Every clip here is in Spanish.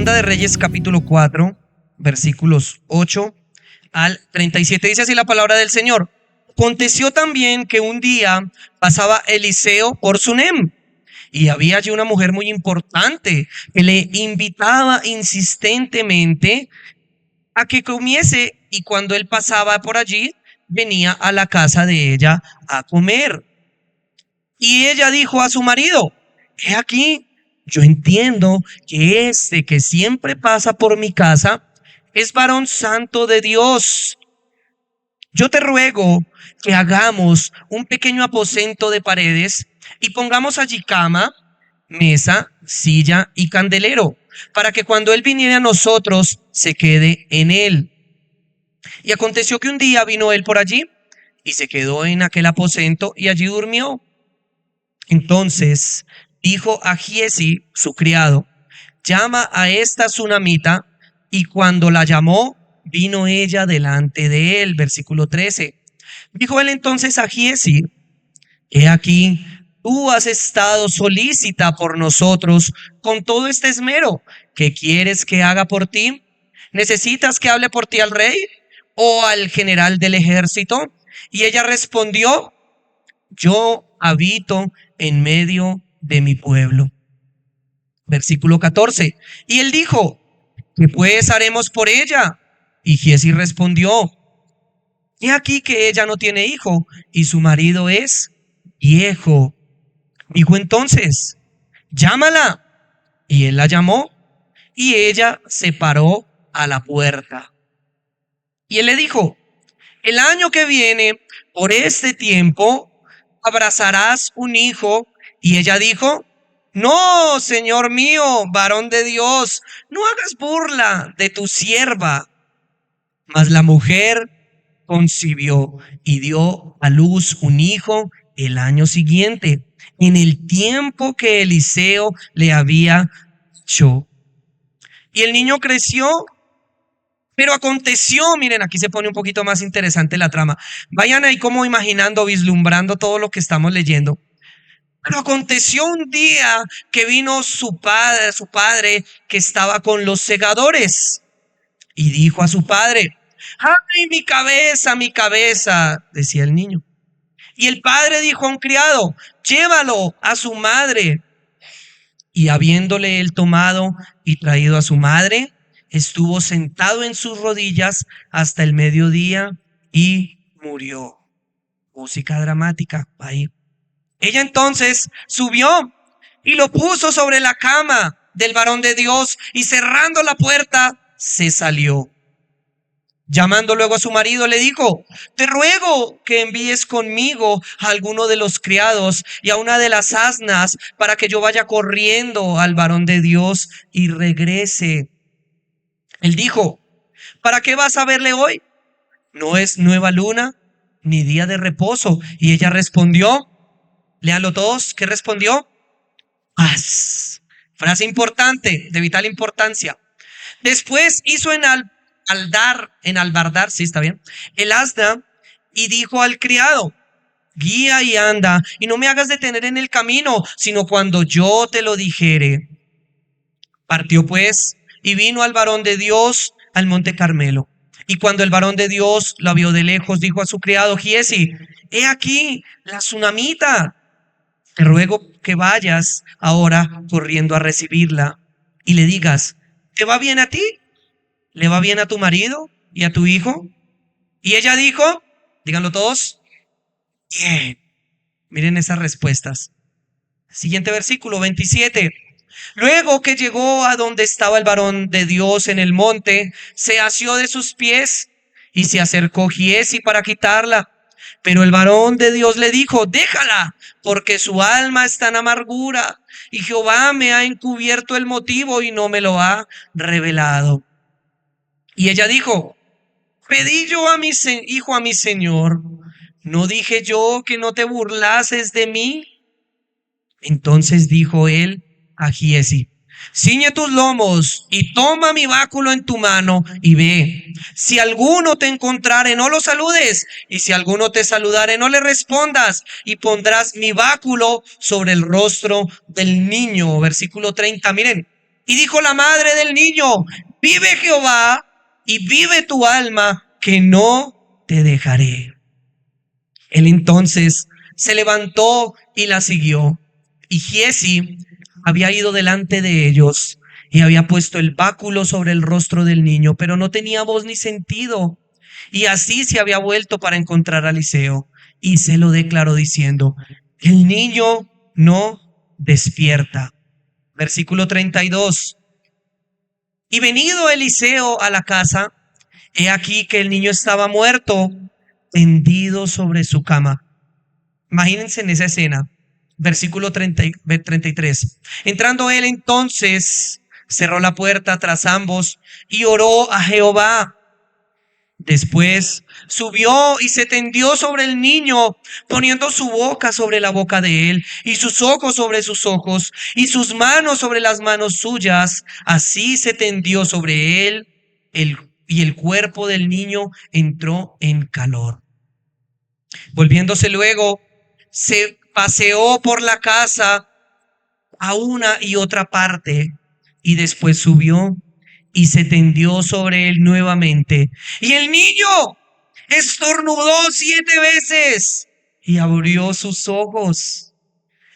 Segunda de Reyes capítulo 4, versículos 8 al 37. Dice así la palabra del Señor. Aconteció también que un día pasaba Eliseo por Sunem, y había allí una mujer muy importante que le invitaba insistentemente a que comiese, y cuando él pasaba por allí, venía a la casa de ella a comer. Y ella dijo a su marido: he aquí, yo entiendo que este que siempre pasa por mi casa es varón santo de Dios. Yo te ruego que hagamos un pequeño aposento de paredes y pongamos allí cama, mesa, silla y candelero, para que cuando él viniera a nosotros se quede en él. Y aconteció que un día vino él por allí y se quedó en aquel aposento y allí durmió. Entonces dijo a Giezi, su criado: llama a esta sunamita. Y cuando la llamó, vino ella delante de él. Versículo 13. Dijo él entonces a Giezi: he aquí, tú has estado solícita por nosotros con todo este esmero. ¿Qué quieres que haga por ti? ¿Necesitas que hable por ti al rey o al general del ejército? Y ella respondió: yo habito en medio de mi pueblo. Versículo 14. Y él dijo: ¿qué pues haremos por ella? Y Giezi respondió: he aquí que ella no tiene hijo y su marido es viejo. Dijo entonces: llámala. Y él la llamó, y ella se paró a la puerta. Y él le dijo: el año que viene, por este tiempo, abrazarás un hijo. Y ella dijo: no, Señor mío, varón de Dios, no hagas burla de tu sierva. Mas la mujer concibió y dio a luz un hijo el año siguiente, en el tiempo que Eliseo le había dicho. Y el niño creció. Pero aconteció, miren, aquí se pone un poquito más interesante la trama. Vayan ahí como imaginando, vislumbrando todo lo que estamos leyendo. Pero aconteció un día que vino su padre que estaba con los segadores, y dijo a su padre: ¡ay, mi cabeza! Decía el niño. Y el padre dijo a un criado: llévalo a su madre. Y habiéndole él tomado y traído a su madre, estuvo sentado en sus rodillas hasta el mediodía y murió. Música dramática ahí. Ella entonces subió y lo puso sobre la cama del varón de Dios, y cerrando la puerta se salió. Llamando luego a su marido, le dijo: te ruego que envíes conmigo a alguno de los criados y a una de las asnas, para que yo vaya corriendo al varón de Dios y regrese. Él dijo: ¿para qué vas a verle hoy? No es nueva luna ni día de reposo. Y ella respondió, léanlo todos, ¿qué respondió? Paz. Frase importante, de vital importancia. Después hizo enalbardar, sí, está bien, el asna, y dijo al criado: guía y anda, y no me hagas detener en el camino, sino cuando yo te lo dijere. Partió pues y vino al varón de Dios al monte Carmelo. Y cuando el varón de Dios lo vio de lejos, dijo a su criado Giezi: he aquí la sunamita. Te ruego que vayas ahora corriendo a recibirla y le digas: ¿te va bien a ti? ¿Le va bien a tu marido y a tu hijo? Y ella dijo, díganlo todos, bien. Miren esas respuestas. Siguiente versículo, 27. Luego que llegó a donde estaba el varón de Dios en el monte, se asió de sus pies y se acercó Giezi para quitarla. Pero el varón de Dios le dijo: déjala, porque su alma está en amargura, y Jehová me ha encubierto el motivo y no me lo ha revelado. Y ella dijo: pedí yo a mi hijo a mi señor, ¿no dije yo que no te burlases de mí? Entonces dijo él a Giezi: ciñe tus lomos y toma mi báculo en tu mano y ve. Si alguno te encontrare, no lo saludes, y si alguno te saludare, no le respondas, y pondrás mi báculo sobre el rostro del niño. Versículo 30, miren. Y dijo la madre del niño: vive Jehová y vive tu alma, que no te dejaré. Él entonces se levantó y la siguió. Y Giezi había ido delante de ellos y había puesto el báculo sobre el rostro del niño, pero no tenía voz ni sentido. Y así se había vuelto para encontrar a Eliseo y se lo declaró diciendo: el niño no despierta. Versículo 32. Y venido Eliseo a la casa, he aquí que el niño estaba muerto, tendido sobre su cama. Imagínense en esa escena. Versículo 33. Entrando él entonces, cerró la puerta tras ambos y oró a Jehová. Después subió y se tendió sobre el niño, poniendo su boca sobre la boca de él, y sus ojos sobre sus ojos, y sus manos sobre las manos suyas. Así se tendió sobre él, y el cuerpo del niño entró en calor. Volviéndose luego, se paseó por la casa a una y otra parte, y después subió y se tendió sobre él nuevamente. Y el niño estornudó 7 veces y abrió sus ojos.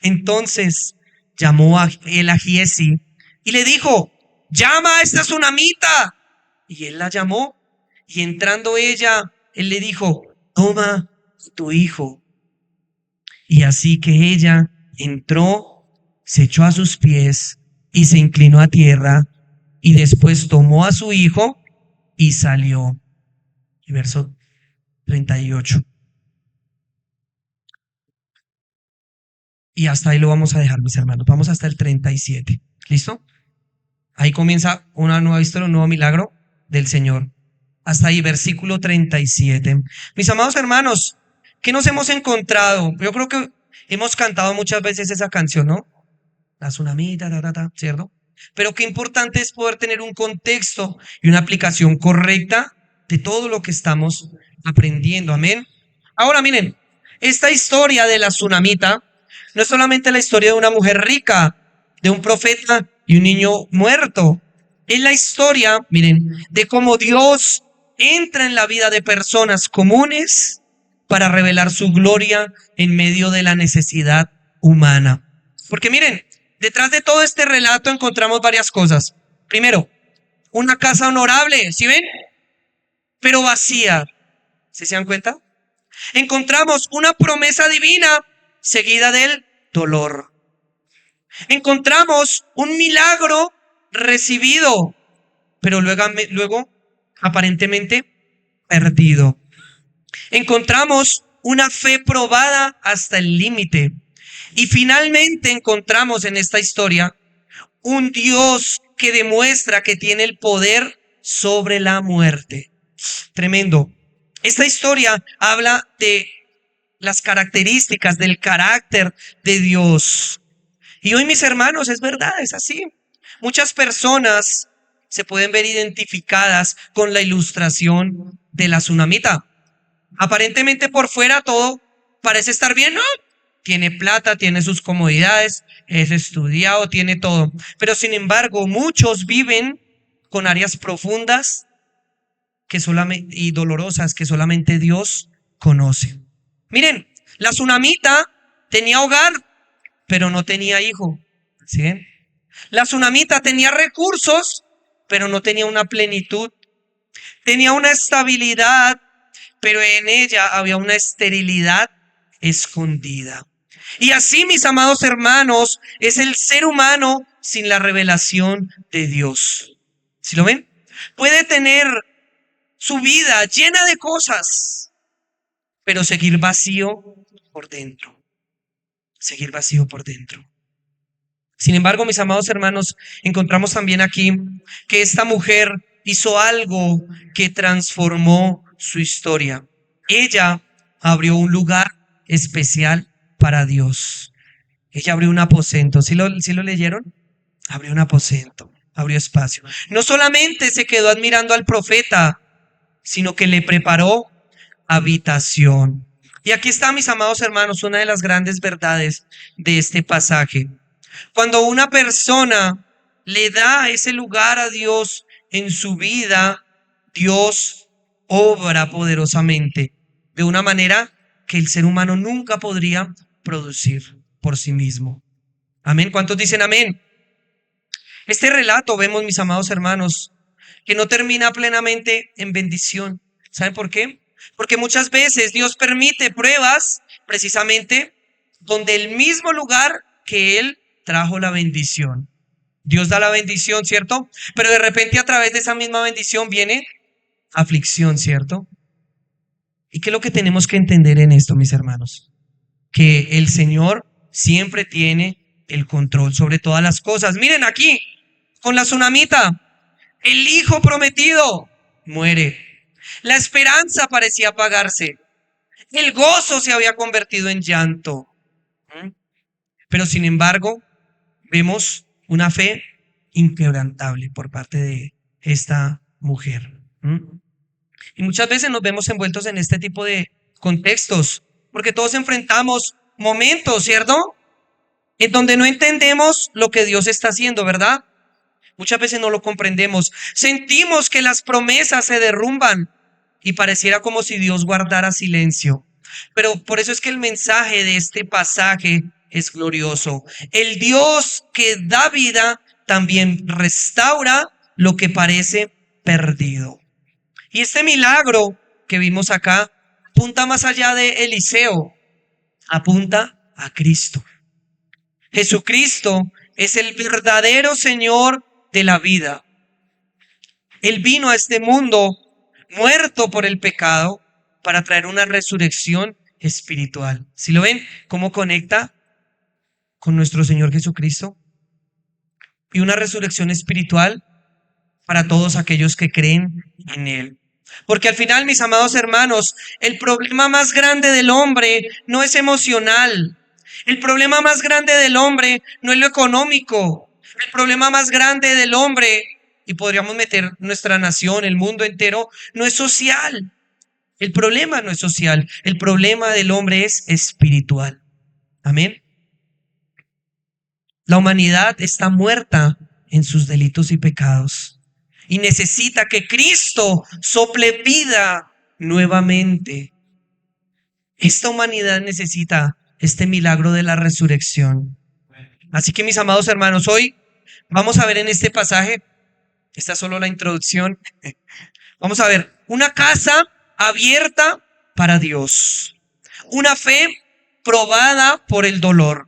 Entonces llamó a él a Giezi y le dijo: llama a esta tsunamita. Y él la llamó, y entrando ella, él le dijo: toma tu hijo. Y así que ella entró, se echó a sus pies y se inclinó a tierra, y después tomó a su hijo y salió. Y verso 38. Y hasta ahí lo vamos a dejar, mis hermanos. Vamos hasta el 37. ¿Listo? Ahí comienza una nueva historia, un nuevo milagro del Señor. Hasta ahí, versículo 37. Mis amados hermanos, ¿qué nos hemos encontrado? Yo creo que hemos cantado muchas veces esa canción, ¿no? La tsunamita, ¿cierto? Pero qué importante es poder tener un contexto y una aplicación correcta de todo lo que estamos aprendiendo. Amén. Ahora miren, esta historia de la tsunamita no es solamente la historia de una mujer rica, de un profeta y un niño muerto. Es la historia, miren, de cómo Dios entra en la vida de personas comunes para revelar su gloria en medio de la necesidad humana. Porque miren, detrás de todo este relato encontramos varias cosas. Primero, una casa honorable, ¿sí ven? Pero vacía. ¿Sí se dan cuenta? Encontramos una promesa divina seguida del dolor. Encontramos un milagro recibido, pero luego aparentemente perdido. Encontramos una fe probada hasta el límite. Y finalmente encontramos en esta historia un Dios que demuestra que tiene el poder sobre la muerte. Tremendo. Esta historia habla de las características del carácter de Dios. Y hoy, mis hermanos, es verdad, es así. Muchas personas se pueden ver identificadas con la ilustración de la tsunamita. Aparentemente por fuera todo parece estar bien, ¿no? Tiene plata, tiene sus comodidades, es estudiado, tiene todo. Pero sin embargo, muchos viven con áreas profundas y dolorosas que solamente Dios conoce. Miren, la tsunamita tenía hogar, pero no tenía hijo. ¿Sí ven? La tsunamita tenía recursos, pero no tenía una plenitud. Tenía una estabilidad, pero en ella había una esterilidad escondida. Y así, mis amados hermanos, es el ser humano sin la revelación de Dios. ¿Sí lo ven? Puede tener su vida llena de cosas, pero seguir vacío por dentro. Seguir vacío por dentro. Sin embargo, mis amados hermanos, encontramos también aquí que esta mujer hizo algo que transformó su historia. Ella abrió un lugar especial para Dios. Ella abrió un aposento. ¿Sí lo leyeron? Abrió un aposento, abrió espacio. No solamente se quedó admirando al profeta, sino que le preparó habitación. Y aquí está, mis amados hermanos, una de las grandes verdades de este pasaje. Cuando una persona le da ese lugar a Dios en su vida, Dios obra poderosamente de una manera que el ser humano nunca podría producir por sí mismo. Amén. ¿Cuántos dicen amén? Este relato vemos, mis amados hermanos, que no termina plenamente en bendición. ¿Saben por qué? Porque muchas veces Dios permite pruebas precisamente donde el mismo lugar que Él trajo la bendición. Dios da la bendición, ¿cierto? Pero de repente a través de esa misma bendición viene aflicción, ¿cierto? ¿Y qué es lo que tenemos que entender en esto, mis hermanos? Que el Señor siempre tiene el control sobre todas las cosas. Miren aquí, con la tsunamita, el hijo prometido muere. La esperanza parecía apagarse. El gozo se había convertido en llanto. ¿Mm? Pero sin embargo, vemos una fe inquebrantable por parte de esta mujer. ¿Mm? Y muchas veces nos vemos envueltos en este tipo de contextos, porque todos enfrentamos momentos, ¿cierto? En donde no entendemos lo que Dios está haciendo, ¿verdad? Muchas veces no lo comprendemos. Sentimos que las promesas se derrumban y pareciera como si Dios guardara silencio. Pero por eso es que el mensaje de este pasaje es glorioso. El Dios que da vida también restaura lo que parece perdido. Y este milagro que vimos acá apunta más allá de Eliseo, apunta a Cristo. Jesucristo es el verdadero Señor de la vida. Él vino a este mundo muerto por el pecado para traer una resurrección espiritual. ¿Sí lo ven? ¿Cómo conecta con nuestro Señor Jesucristo? Y una resurrección espiritual para todos aquellos que creen en Él. Porque al final, mis amados hermanos, el problema más grande del hombre no es emocional. El problema más grande del hombre no es lo económico. El problema más grande del hombre, y podríamos meter nuestra nación, el mundo entero, no es social. El problema no es social. El problema del hombre es espiritual. Amén. La humanidad está muerta en sus delitos y pecados y necesita que Cristo sople vida nuevamente. Esta humanidad necesita este milagro de la resurrección. Así que, mis amados hermanos, hoy vamos a ver en este pasaje, esta es solo la introducción, vamos a ver una casa abierta para Dios, una fe probada por el dolor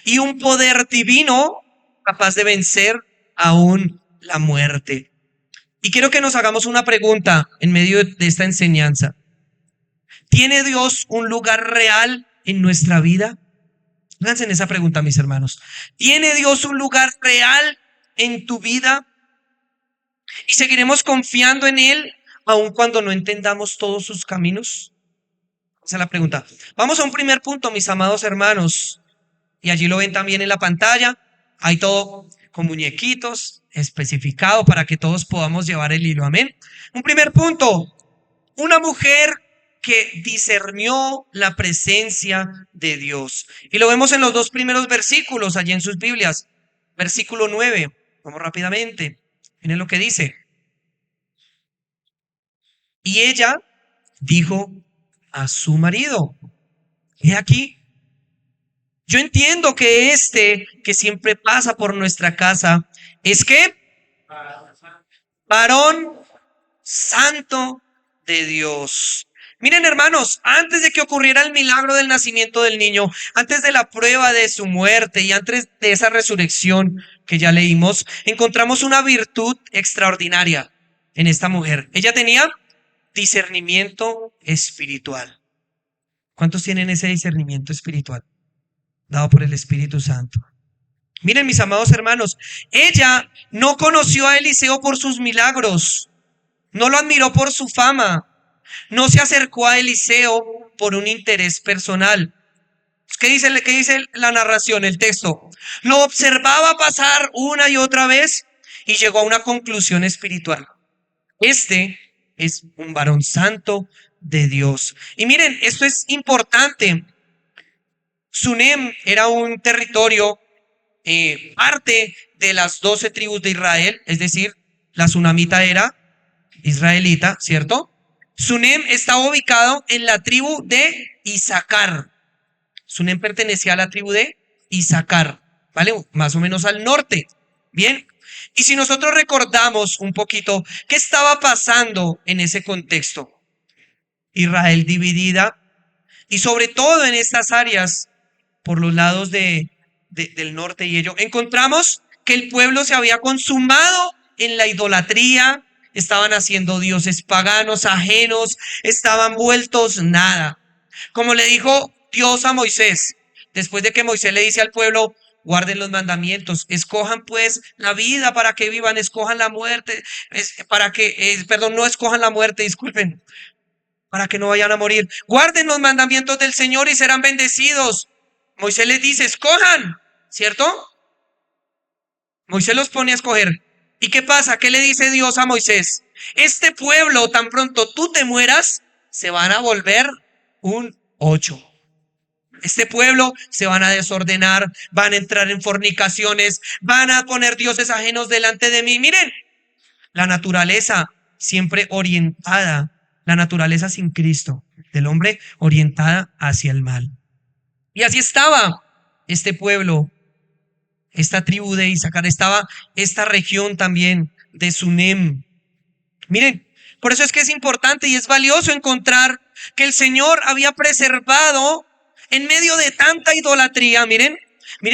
y un poder divino capaz de vencer aún la muerte. Y quiero que nos hagamos una pregunta en medio de esta enseñanza. ¿Tiene Dios un lugar real en nuestra vida? Háganse en esa pregunta, mis hermanos. ¿Tiene Dios un lugar real en tu vida? ¿Y seguiremos confiando en Él aun cuando no entendamos todos sus caminos? Esa es la pregunta. Vamos a un primer punto, mis amados hermanos. Y allí lo ven también en la pantalla. Hay todo con muñequitos especificado para que todos podamos llevar el hilo. Amén. Un primer punto. Una mujer que discernió la presencia de Dios. Y lo vemos en los dos primeros versículos allí en sus Biblias. Versículo 9. Vamos rápidamente. Miren lo que dice. Y ella dijo a su marido: he aquí, yo entiendo que que siempre pasa por nuestra casa, es que varón santo de Dios. Miren, hermanos, antes de que ocurriera el milagro del nacimiento del niño, antes de la prueba de su muerte y antes de esa resurrección que ya leímos, encontramos una virtud extraordinaria en esta mujer. Ella tenía discernimiento espiritual. ¿Cuántos tienen ese discernimiento espiritual dado por el Espíritu Santo? Miren, mis amados hermanos, ella no conoció a Eliseo por sus milagros, no lo admiró por su fama, no se acercó a Eliseo por un interés personal. ¿Qué dice la narración, el texto? Lo observaba pasar una y otra vez y llegó a una conclusión espiritual. Este es un varón santo de Dios. Y miren, esto es importante. Sunem era un territorio parte de las 12 tribus de Israel, es decir, la tsunamita era israelita, ¿cierto? Sunem estaba ubicado en la tribu de Isaacar. Sunem pertenecía a la tribu de Isaacar, ¿vale? Más o menos al norte. Bien. Y si nosotros recordamos un poquito qué estaba pasando en ese contexto, Israel dividida y sobre todo en estas áreas por los lados del norte y ello, encontramos que el pueblo se había consumado en la idolatría, estaban haciendo dioses paganos, ajenos, estaban vueltos nada. Como le dijo Dios a Moisés, después de que Moisés le dice al pueblo, guarden los mandamientos, escojan pues la vida para que vivan, escojan la muerte, perdón, no escojan la muerte, disculpen, para que no vayan a morir. Guarden los mandamientos del Señor y serán bendecidos. Moisés les dice, escojan, ¿cierto? Moisés los pone a escoger. ¿Y qué pasa? ¿Qué le dice Dios a Moisés? Este pueblo, tan pronto tú te mueras, se van a volver un 8. Este pueblo se van a desordenar, van a entrar en fornicaciones, van a poner dioses ajenos delante de mí. Miren, la naturaleza siempre orientada, la naturaleza sin Cristo, del hombre orientada hacia el mal. Y así estaba este pueblo, esta tribu de Isaacar, estaba esta región también de Sunem. Miren, por eso es que es importante y es valioso encontrar que el Señor había preservado en medio de tanta idolatría. Miren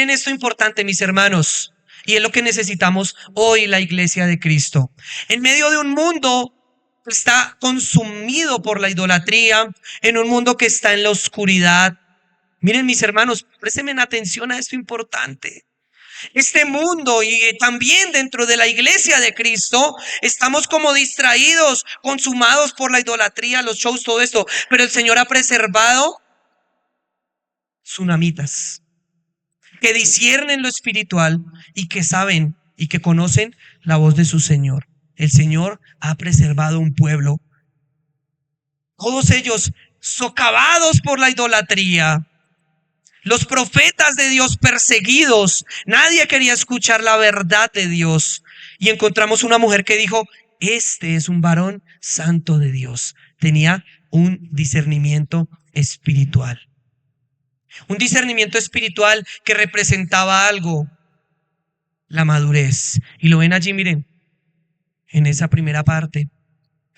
esto importante, mis hermanos, y es lo que necesitamos hoy la iglesia de Cristo. En medio de un mundo que está consumido por la idolatría, en un mundo que está en la oscuridad. Miren, mis hermanos, préstenme atención a esto importante. Este mundo y también dentro de la iglesia de Cristo estamos como distraídos, consumados por la idolatría, los shows, todo esto. Pero el Señor ha preservado tsunamitas que disciernen lo espiritual y que saben y que conocen la voz de su Señor. El Señor ha preservado un pueblo, todos ellos socavados por la idolatría. Los profetas de Dios perseguidos, nadie quería escuchar la verdad de Dios. Y encontramos una mujer que dijo, este es un varón santo de Dios. Tenía un discernimiento espiritual. Un discernimiento espiritual que representaba algo, la madurez. Y lo ven allí, miren, en esa primera parte,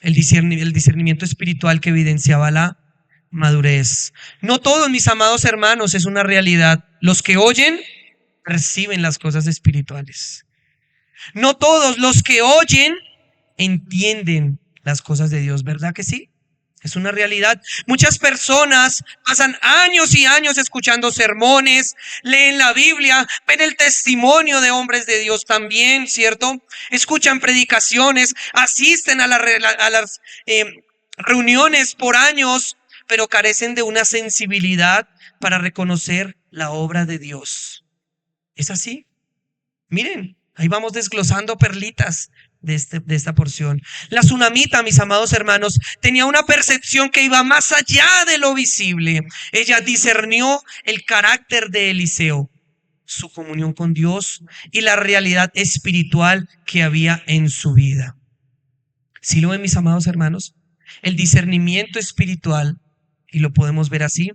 el discernimiento espiritual que evidenciaba la madurez. No todos, mis amados hermanos, es una realidad. Los que oyen perciben las cosas espirituales. No todos los que oyen entienden las cosas de Dios, ¿verdad que sí? Es una realidad. Muchas personas pasan años y años escuchando sermones, leen la Biblia, ven el testimonio de hombres de Dios también, ¿cierto? Escuchan predicaciones, asisten a las reuniones por años, pero carecen de una sensibilidad para reconocer la obra de Dios. ¿Es así? Miren, ahí vamos desglosando perlitas de esta porción. La tsunamita, mis amados hermanos, tenía una percepción que iba más allá de lo visible. Ella discernió el carácter de Eliseo, su comunión con Dios y la realidad espiritual que había en su vida. ¿Sí lo ven, mis amados hermanos? El discernimiento espiritual, y lo podemos ver así,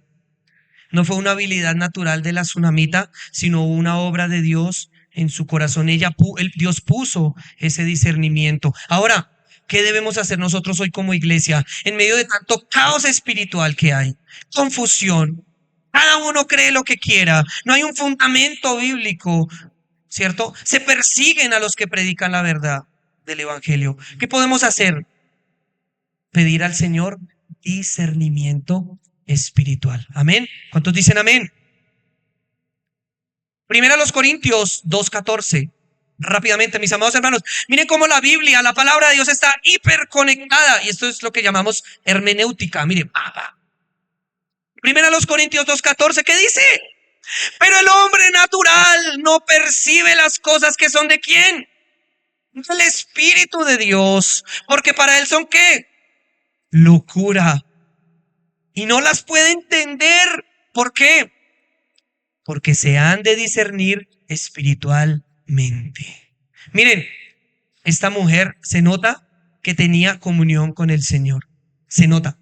no fue una habilidad natural de la tsunamita, sino una obra de Dios en su corazón. Dios puso ese discernimiento. Ahora, ¿qué debemos hacer nosotros hoy como iglesia? En medio de tanto caos espiritual que hay, confusión, cada uno cree lo que quiera, no hay un fundamento bíblico, ¿cierto? Se persiguen a los que predican la verdad del evangelio. ¿Qué podemos hacer? Pedir al Señor discernimiento espiritual. Amén. ¿Cuántos dicen amén? Primera a los Corintios 2:14. Rápidamente, mis amados hermanos, miren cómo la Biblia, la palabra de Dios está hiperconectada. Y esto es lo que llamamos hermenéutica. Miren, Primera a los Corintios 2:14, ¿qué dice? Pero el hombre natural no percibe las cosas que son de quién. Del Espíritu de Dios. Porque para él son ¿qué? Locura. Y no las puede entender. ¿Por qué? porque se han de discernir espiritualmente. Miren, esta mujer se nota que tenía comunión con el Señor. Se nota.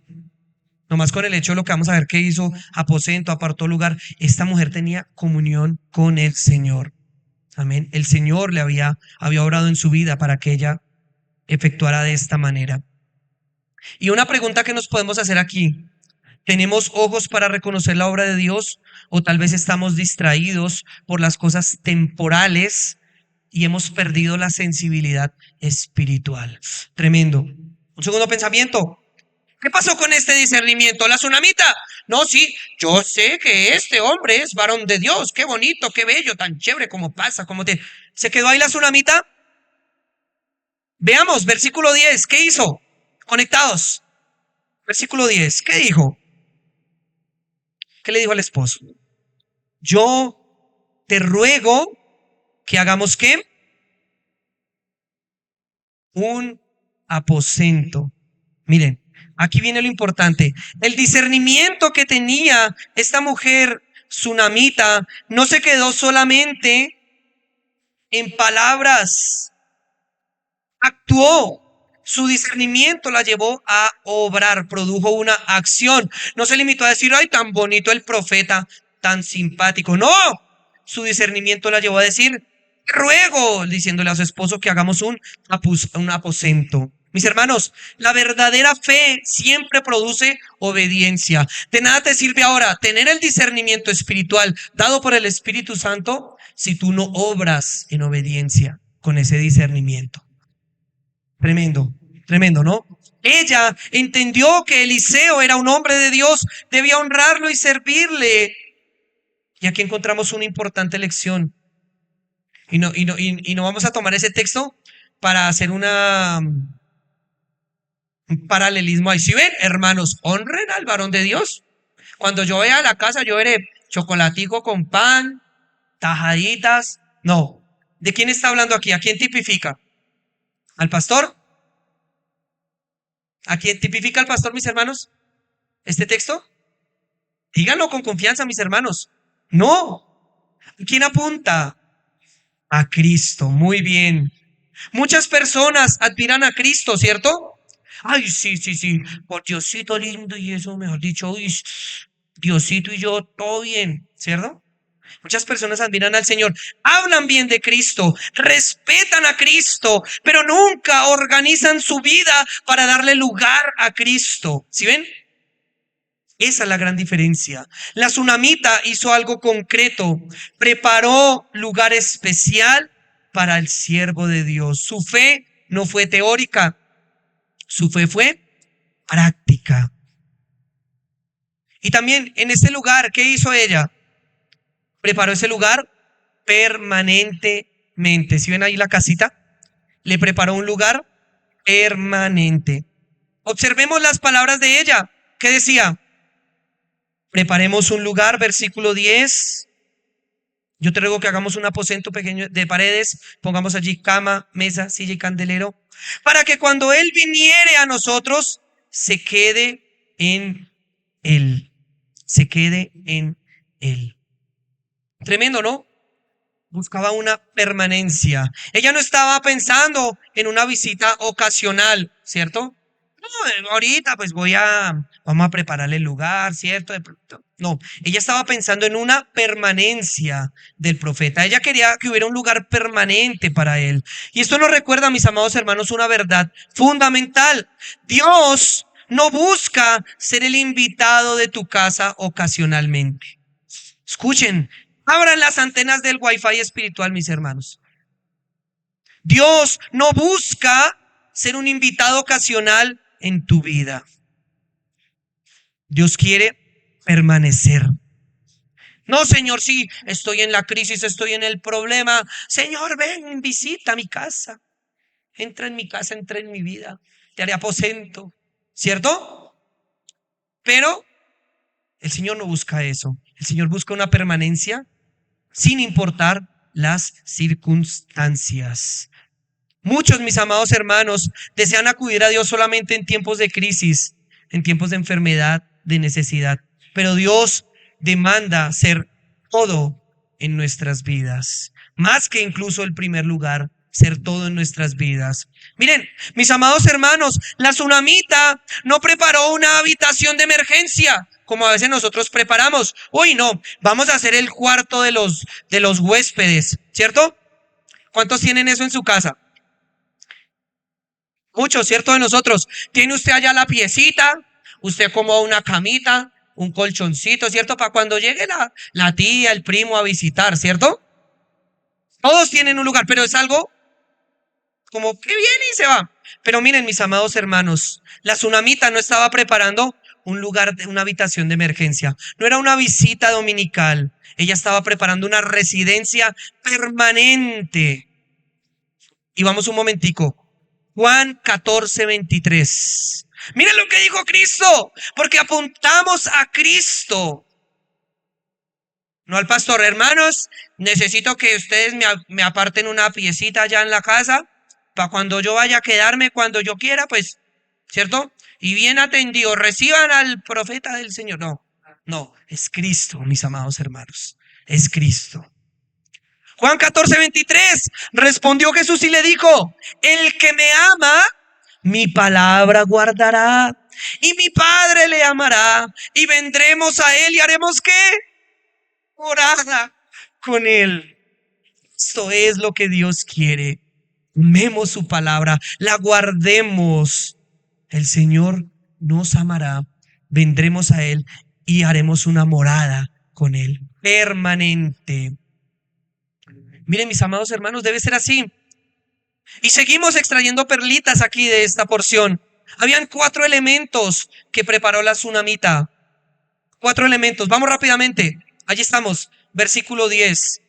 Nomás con el hecho de lo que vamos a ver que hizo, aposento, apartó lugar, esta mujer tenía comunión con el Señor. Amén. El Señor le había obrado en su vida para que ella efectuara de esta manera. Y una pregunta que nos podemos hacer aquí: ¿tenemos ojos para reconocer la obra de Dios? ¿O tal vez estamos distraídos por las cosas temporales y hemos perdido la sensibilidad espiritual? Tremendo. Un segundo pensamiento. ¿Qué pasó con este discernimiento? ¿La tsunamita? No, sí, yo sé que este hombre es varón de Dios. Qué bonito, qué bello, tan chévere como pasa, como te... ¿Se quedó ahí la tsunamita? Veamos, versículo 10, ¿qué hizo? Conectados. Versículo 10, ¿qué dijo? ¿Qué le dijo al esposo? Yo te ruego que hagamos ¿qué? Un aposento. Miren, aquí viene lo importante. El discernimiento que tenía esta mujer tsunamita no se quedó solamente en palabras, actuó. Su discernimiento la llevó a obrar, produjo una acción. No se limitó a decir, ay, tan bonito el profeta, tan simpático. No, su discernimiento la llevó a decir, ruego, diciéndole a su esposo que hagamos un aposento. Mis hermanos, la verdadera fe siempre produce obediencia. De nada te sirve ahora tener el discernimiento espiritual dado por el Espíritu Santo si tú no obras en obediencia con ese discernimiento. Tremendo, tremendo, ¿no? Ella entendió que Eliseo era un hombre de Dios, debía honrarlo y servirle. Y aquí encontramos una importante lección. Y no vamos a tomar ese texto para hacer un paralelismo ahí. ¿Sí ven, hermanos? Honren al varón de Dios. Cuando yo vaya a la casa, yo veré chocolatico con pan, tajaditas. No. ¿De quién está hablando aquí? ¿A quién tipifica? ¿Al pastor? ¿A quién tipifica al pastor, mis hermanos? ¿Este texto? Díganlo con confianza, mis hermanos. No. ¿A quién apunta? A Cristo. Muy bien. Muchas personas admiran a Cristo, ¿cierto? Ay, sí, sí, sí. Por Diosito lindo y eso, mejor dicho, uy, Diosito y yo, todo bien, ¿cierto? Muchas personas admiran al Señor, hablan bien de Cristo, respetan a Cristo, pero nunca organizan su vida para darle lugar a Cristo. ¿Sí ven? Esa es la gran diferencia. La tsunamita hizo algo concreto, preparó lugar especial para el siervo de Dios. Su fe no fue teórica, su fe fue práctica. Y también en ese lugar, ¿qué hizo ella? Preparó ese lugar permanentemente. ¿Sí ven ahí la casita? Le preparó un lugar permanente. Observemos las palabras de ella. ¿Qué decía? Preparemos un lugar, versículo 10. Yo te ruego que hagamos un aposento pequeño de paredes, pongamos allí cama, mesa, silla y candelero, para que cuando Él viniere a nosotros, se quede en Él. Se quede en Él. Tremendo, ¿no? Buscaba una permanencia. Ella no estaba pensando en una visita ocasional, ¿cierto? No, ahorita pues vamos a prepararle el lugar, ¿cierto? No, ella estaba pensando en una permanencia del profeta. Ella quería que hubiera un lugar permanente para él. Y esto nos recuerda, mis amados hermanos, una verdad fundamental. Dios no busca ser el invitado de tu casa ocasionalmente. Escuchen, abran las antenas del Wi-Fi espiritual, mis hermanos. Dios no busca ser un invitado ocasional en tu vida. Dios quiere permanecer. No, Señor, sí, estoy en la crisis, estoy en el problema. Señor, ven, visita mi casa. Entra en mi casa, entra en mi vida. Te haré aposento, ¿cierto? Pero el Señor no busca eso. El Señor busca una permanencia sin importar las circunstancias. Muchos, mis amados hermanos, desean acudir a Dios solamente en tiempos de crisis, en tiempos de enfermedad, de necesidad. Pero Dios demanda ser todo en nuestras vidas, más que incluso el primer lugar, ser todo en nuestras vidas. Miren, mis amados hermanos, la tsunamita no preparó una habitación de emergencia, como a veces nosotros preparamos. Uy, no, vamos a hacer el cuarto de los huéspedes, ¿cierto? ¿Cuántos tienen eso en su casa? Muchos, ¿cierto? De nosotros. Tiene usted allá la piecita, usted como una camita, un colchoncito, ¿cierto? Para cuando llegue la tía, el primo a visitar, ¿cierto? Todos tienen un lugar, pero es algo como que viene y se va. Pero miren, mis amados hermanos, la tsunamita no estaba preparando un lugar, una habitación de emergencia. No era una visita dominical. Ella estaba preparando una residencia permanente. Y vamos un momentico. Juan 14:23. Miren lo que dijo Cristo, porque apuntamos a Cristo, no al pastor. Hermanos, necesito que ustedes me aparten una piecita allá en la casa, para cuando yo vaya a quedarme cuando yo quiera, pues, ¿cierto? Y bien atendido, reciban al profeta del Señor. No, no, es Cristo, mis amados hermanos, es Cristo. Juan 14:23, respondió Jesús y le dijo, el que me ama, mi palabra guardará, y mi Padre le amará, y vendremos a él y haremos ¿qué? Morada con él. Esto es lo que Dios quiere. Amemos su palabra, la guardemos. El Señor nos amará, vendremos a él y haremos una morada con él, permanente. Miren, mis amados hermanos, debe ser así. Y seguimos extrayendo perlitas aquí de esta porción. Habían 4 elementos que preparó la tsunamita. 4 elementos. Vamos rápidamente. Allí estamos. Versículo 10.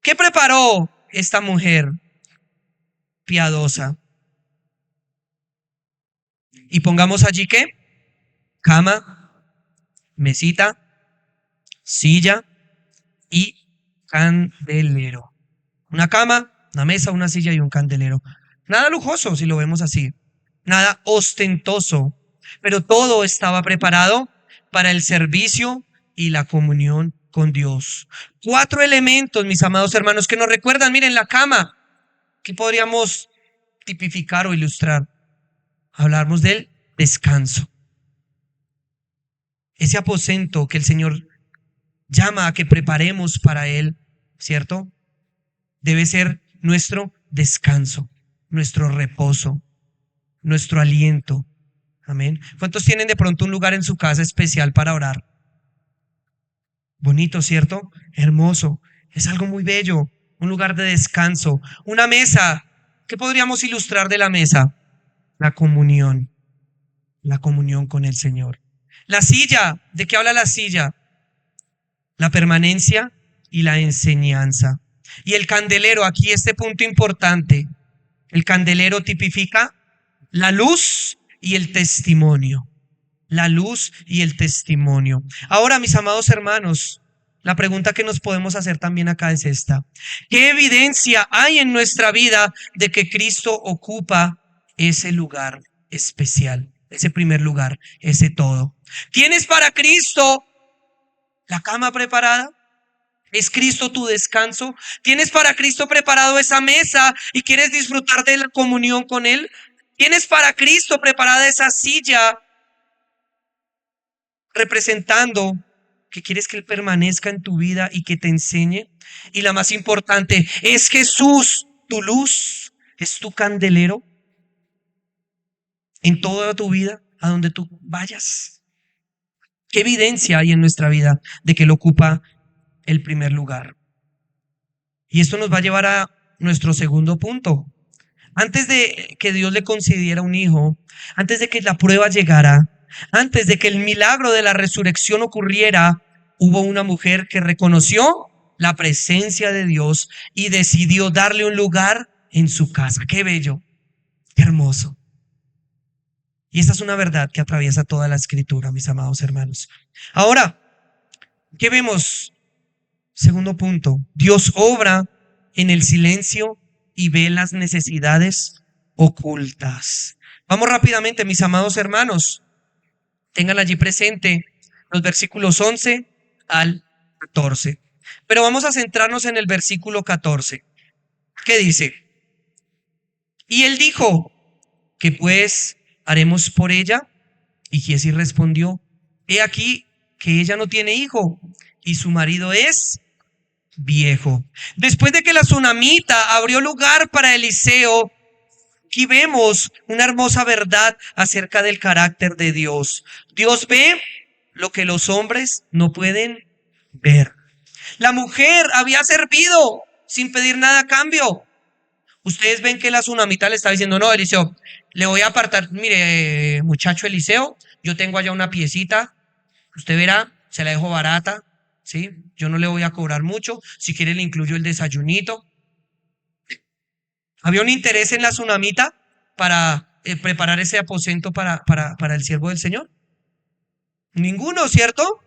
¿Qué preparó esta mujer piadosa? Y pongamos allí ¿qué? Cama, mesita, silla y candelero. Una cama, una mesa, una silla y un candelero. Nada lujoso si lo vemos así. Nada ostentoso. Pero todo estaba preparado para el servicio y la comunión con Dios. 4 elementos, mis amados hermanos, que nos recuerdan. Miren, la cama. ¿Qué podríamos tipificar o ilustrar? Hablamos del descanso. Ese aposento que el Señor llama a que preparemos para Él, ¿cierto? Debe ser nuestro descanso, nuestro reposo, nuestro aliento. Amén. ¿Cuántos tienen de pronto un lugar en su casa especial para orar? Bonito, ¿cierto? Hermoso. Es algo muy bello. Un lugar de descanso. Una mesa. ¿Qué podríamos ilustrar de la mesa? La comunión. La comunión con el Señor. La silla. ¿De qué habla la silla? La permanencia y la enseñanza. Y el candelero, aquí este punto importante. El candelero tipifica la luz y el testimonio. La luz y el testimonio. Ahora, mis amados hermanos, la pregunta que nos podemos hacer también acá es esta. ¿Qué evidencia hay en nuestra vida de que Cristo ocupa ese lugar especial? Ese primer lugar, ese todo. ¿Tienes para Cristo la cama preparada? ¿Es Cristo tu descanso? ¿Tienes para Cristo preparado esa mesa y quieres disfrutar de la comunión con Él? ¿Tienes para Cristo preparada esa silla representando que quieres que Él permanezca en tu vida y que te enseñe? Y la más importante, ¿es Jesús tu luz? ¿Es tu candelero en toda tu vida, a donde tú vayas? ¿Qué evidencia hay en nuestra vida de que Él ocupa el primer lugar? Y esto nos va a llevar a nuestro segundo punto. Antes de que Dios le concediera un hijo, antes de que la prueba llegara, antes de que el milagro de la resurrección ocurriera, hubo una mujer que reconoció la presencia de Dios y decidió darle un lugar en su casa. Qué bello, qué hermoso. Y esta es una verdad que atraviesa toda la escritura, mis amados hermanos. Ahora, ¿qué vemos? Segundo punto, Dios obra en el silencio y ve las necesidades ocultas. Vamos rápidamente, mis amados hermanos. Tengan allí presente los versículos 11 al 14. Pero vamos a centrarnos en el versículo 14. ¿Qué dice? Y él dijo, ¿qué pues haremos por ella? Y Giezi respondió, he aquí que ella no tiene hijo y su marido es viejo. Después de que la tsunamita abrió lugar para Eliseo, aquí vemos una hermosa verdad acerca del carácter de Dios. Dios ve lo que los hombres no pueden ver. La mujer había servido sin pedir nada a cambio. Ustedes ven que la tsunamita le está diciendo, no, Eliseo, le voy a apartar, mire, muchacho Eliseo, yo tengo allá una piecita, usted verá, se la dejo barata, ¿sí? Yo no le voy a cobrar mucho, si quiere le incluyo el desayunito. Había un interés en la tsunamita para preparar ese aposento para el siervo del Señor. Ninguno, ¿cierto?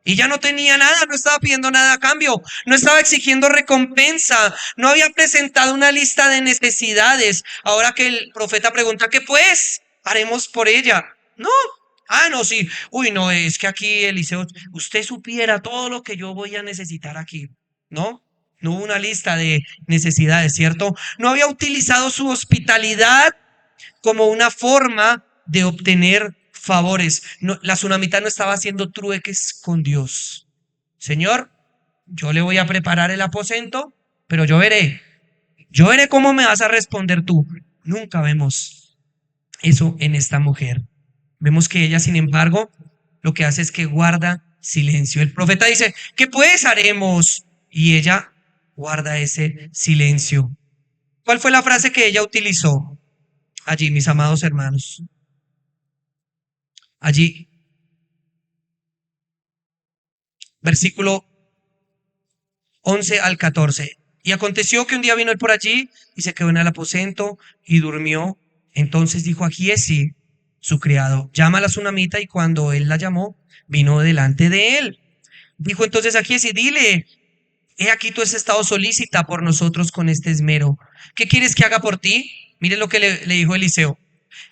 Y ya no tenía nada, no estaba pidiendo nada a cambio, no estaba exigiendo recompensa, no había presentado una lista de necesidades. Ahora que el profeta pregunta, ¿qué pues haremos por ella? No, no, sí, uy, no, es que aquí Eliseo, usted supiera todo lo que yo voy a necesitar aquí, ¿no? No hubo una lista de necesidades, ¿cierto? No había utilizado su hospitalidad como una forma de obtener favores. No, la tsunamita no estaba haciendo trueques con Dios. Señor, yo le voy a preparar el aposento, pero yo veré cómo me vas a responder tú. Nunca vemos eso en esta mujer. Vemos que ella, sin embargo, lo que hace es que guarda silencio. El profeta dice, ¿qué pues haremos? Y ella guarda ese silencio. ¿Cuál fue la frase que ella utilizó allí, mis amados hermanos? Allí, versículo 11 al 14. Y aconteció que un día vino él por allí y se quedó en el aposento y durmió. Entonces dijo a Giezi, su criado, llama a la tsunamita, y cuando él la llamó, vino delante de él. Dijo entonces a Giezi, dile, he aquí tú has estado solícita por nosotros con este esmero. ¿Qué quieres que haga por ti? Mire lo que le dijo Eliseo.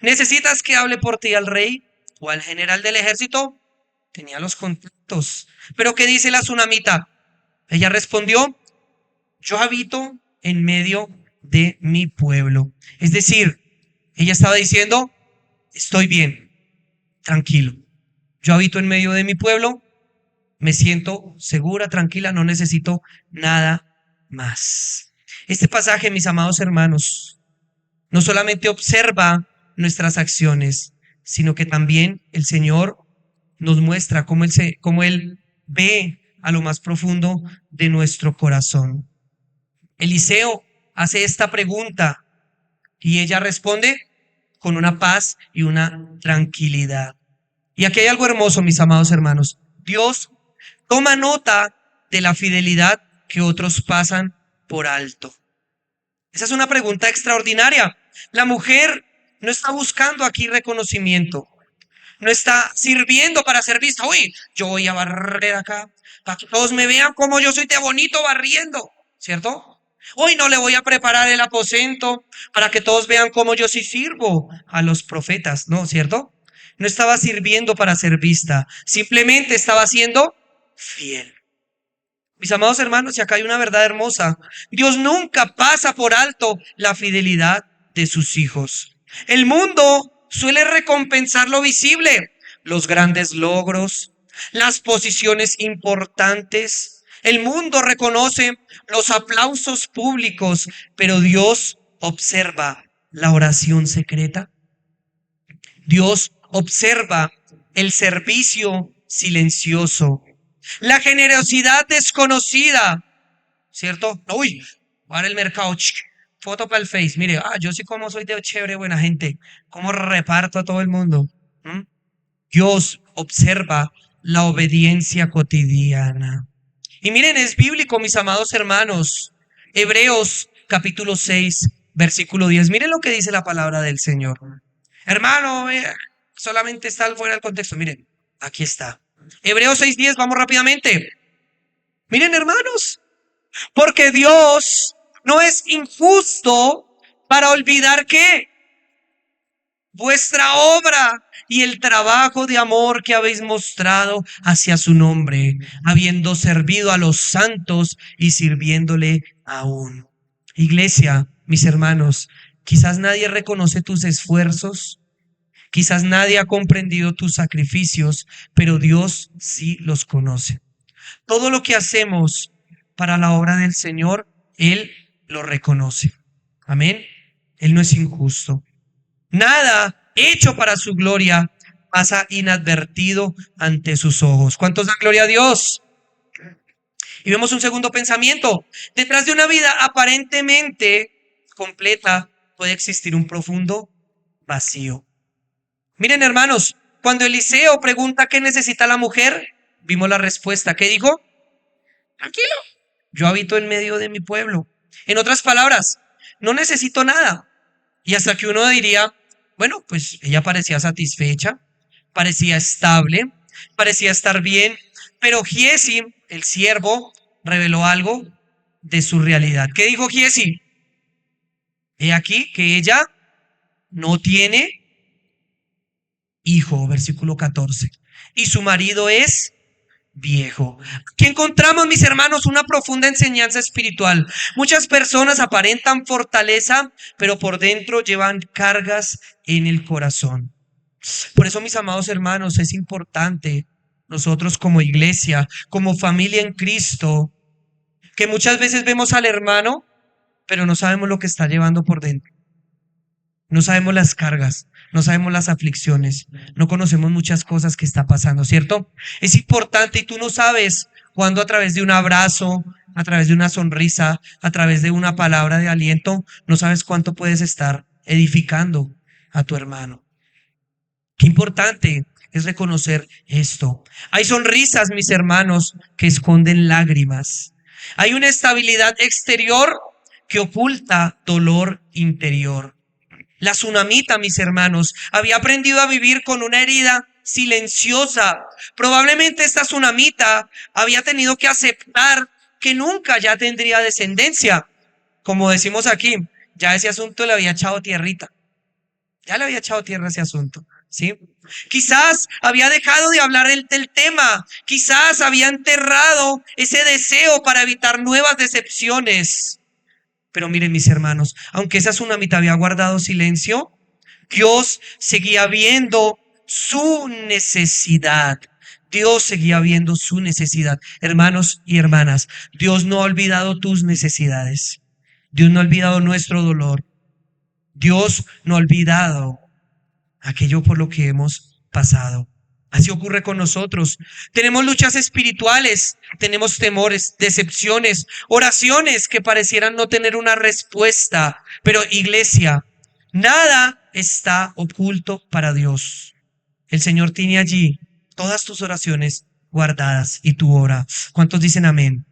¿Necesitas que hable por ti al rey o al general del ejército? Tenía los contactos. Pero ¿qué dice la tsunamita? Ella respondió, yo habito en medio de mi pueblo. Es decir, ella estaba diciendo, estoy bien, tranquilo. Yo habito en medio de mi pueblo, me siento segura, tranquila, no necesito nada más. Este pasaje, mis amados hermanos, no solamente observa nuestras acciones, sino que también el Señor nos muestra cómo Él ve a lo más profundo de nuestro corazón. Eliseo hace esta pregunta y ella responde con una paz y una tranquilidad. Y aquí hay algo hermoso, mis amados hermanos. Dios toma nota de la fidelidad que otros pasan por alto. Esa es una pregunta extraordinaria. La mujer no está buscando aquí reconocimiento. No está sirviendo para ser vista. Uy, yo voy a barrer acá para que todos me vean como yo soy de bonito barriendo, ¿cierto? Hoy no le voy a preparar el aposento para que todos vean cómo yo sí sirvo a los profetas, ¿no? ¿Cierto? No estaba sirviendo para ser vista, simplemente estaba siendo fiel. Mis amados hermanos, y acá hay una verdad hermosa. Dios nunca pasa por alto la fidelidad de sus hijos. El mundo suele recompensar lo visible, los grandes logros, las posiciones importantes. El mundo reconoce los aplausos públicos, pero Dios observa la oración secreta. Dios observa el servicio silencioso, la generosidad desconocida, ¿cierto? Uy, para el mercado, foto para el Face. Mire, yo sí como soy de chévere, buena gente, cómo reparto a todo el mundo. ¿Mm? Dios observa la obediencia cotidiana. Y miren, es bíblico, mis amados hermanos. Hebreos capítulo 6, versículo 10. Miren lo que dice la palabra del Señor. Hermano, solamente está fuera del contexto. Miren, aquí está. Hebreos 6:10, vamos rápidamente. Miren, hermanos, porque Dios no es injusto para olvidar que vuestra obra y el trabajo de amor que habéis mostrado hacia su nombre, habiendo servido a los santos y sirviéndole aún. Iglesia, mis hermanos, quizás nadie reconoce tus esfuerzos, quizás nadie ha comprendido tus sacrificios, pero Dios sí los conoce. Todo lo que hacemos para la obra del Señor, Él lo reconoce. Amén. Él no es injusto. Nada hecho para su gloria pasa inadvertido ante sus ojos. ¿Cuántos dan gloria a Dios? Y vemos un segundo pensamiento. Detrás de una vida aparentemente completa puede existir un profundo vacío. Miren, hermanos, cuando Eliseo pregunta qué necesita la mujer, vimos la respuesta. ¿Qué dijo? Tranquilo, yo habito en medio de mi pueblo. En otras palabras, no necesito nada. Y hasta que uno diría, bueno, pues ella parecía satisfecha, parecía estable, parecía estar bien, pero Giesi, el siervo, reveló algo de su realidad. ¿Qué dijo Giesi? He aquí que ella no tiene hijo, versículo 14, y su marido es viejo. Aquí encontramos, mis hermanos, una profunda enseñanza espiritual. Muchas personas aparentan fortaleza, pero por dentro llevan cargas en el corazón. Por eso, mis amados hermanos, es importante nosotros como iglesia, como familia en Cristo, que muchas veces vemos al hermano, pero no sabemos lo que está llevando por dentro. No sabemos las cargas, no sabemos las aflicciones, no conocemos muchas cosas que está pasando, ¿cierto? Es importante y tú no sabes cuándo a través de un abrazo, a través de una sonrisa, a través de una palabra de aliento, no sabes cuánto puedes estar edificando a tu hermano. Qué importante es reconocer esto. Hay sonrisas, mis hermanos, que esconden lágrimas. Hay una estabilidad exterior que oculta dolor interior. La tsunamita, mis hermanos, había aprendido a vivir con una herida silenciosa. Probablemente esta tsunamita había tenido que aceptar que nunca ya tendría descendencia. Como decimos aquí, ya ese asunto le había echado tierrita. Ya le había echado tierra a ese asunto, ¿sí? Quizás había dejado de hablar del tema. Quizás había enterrado ese deseo para evitar nuevas decepciones. Pero miren, mis hermanos, aunque esa tsunamita había guardado silencio, Dios seguía viendo su necesidad. Dios seguía viendo su necesidad. Hermanos y hermanas, Dios no ha olvidado tus necesidades. Dios no ha olvidado nuestro dolor. Dios no ha olvidado aquello por lo que hemos pasado. Así ocurre con nosotros. Tenemos luchas espirituales, tenemos temores, decepciones, oraciones que parecieran no tener una respuesta. Pero iglesia, nada está oculto para Dios. El Señor tiene allí todas tus oraciones guardadas y tu ora. ¿Cuántos dicen amén?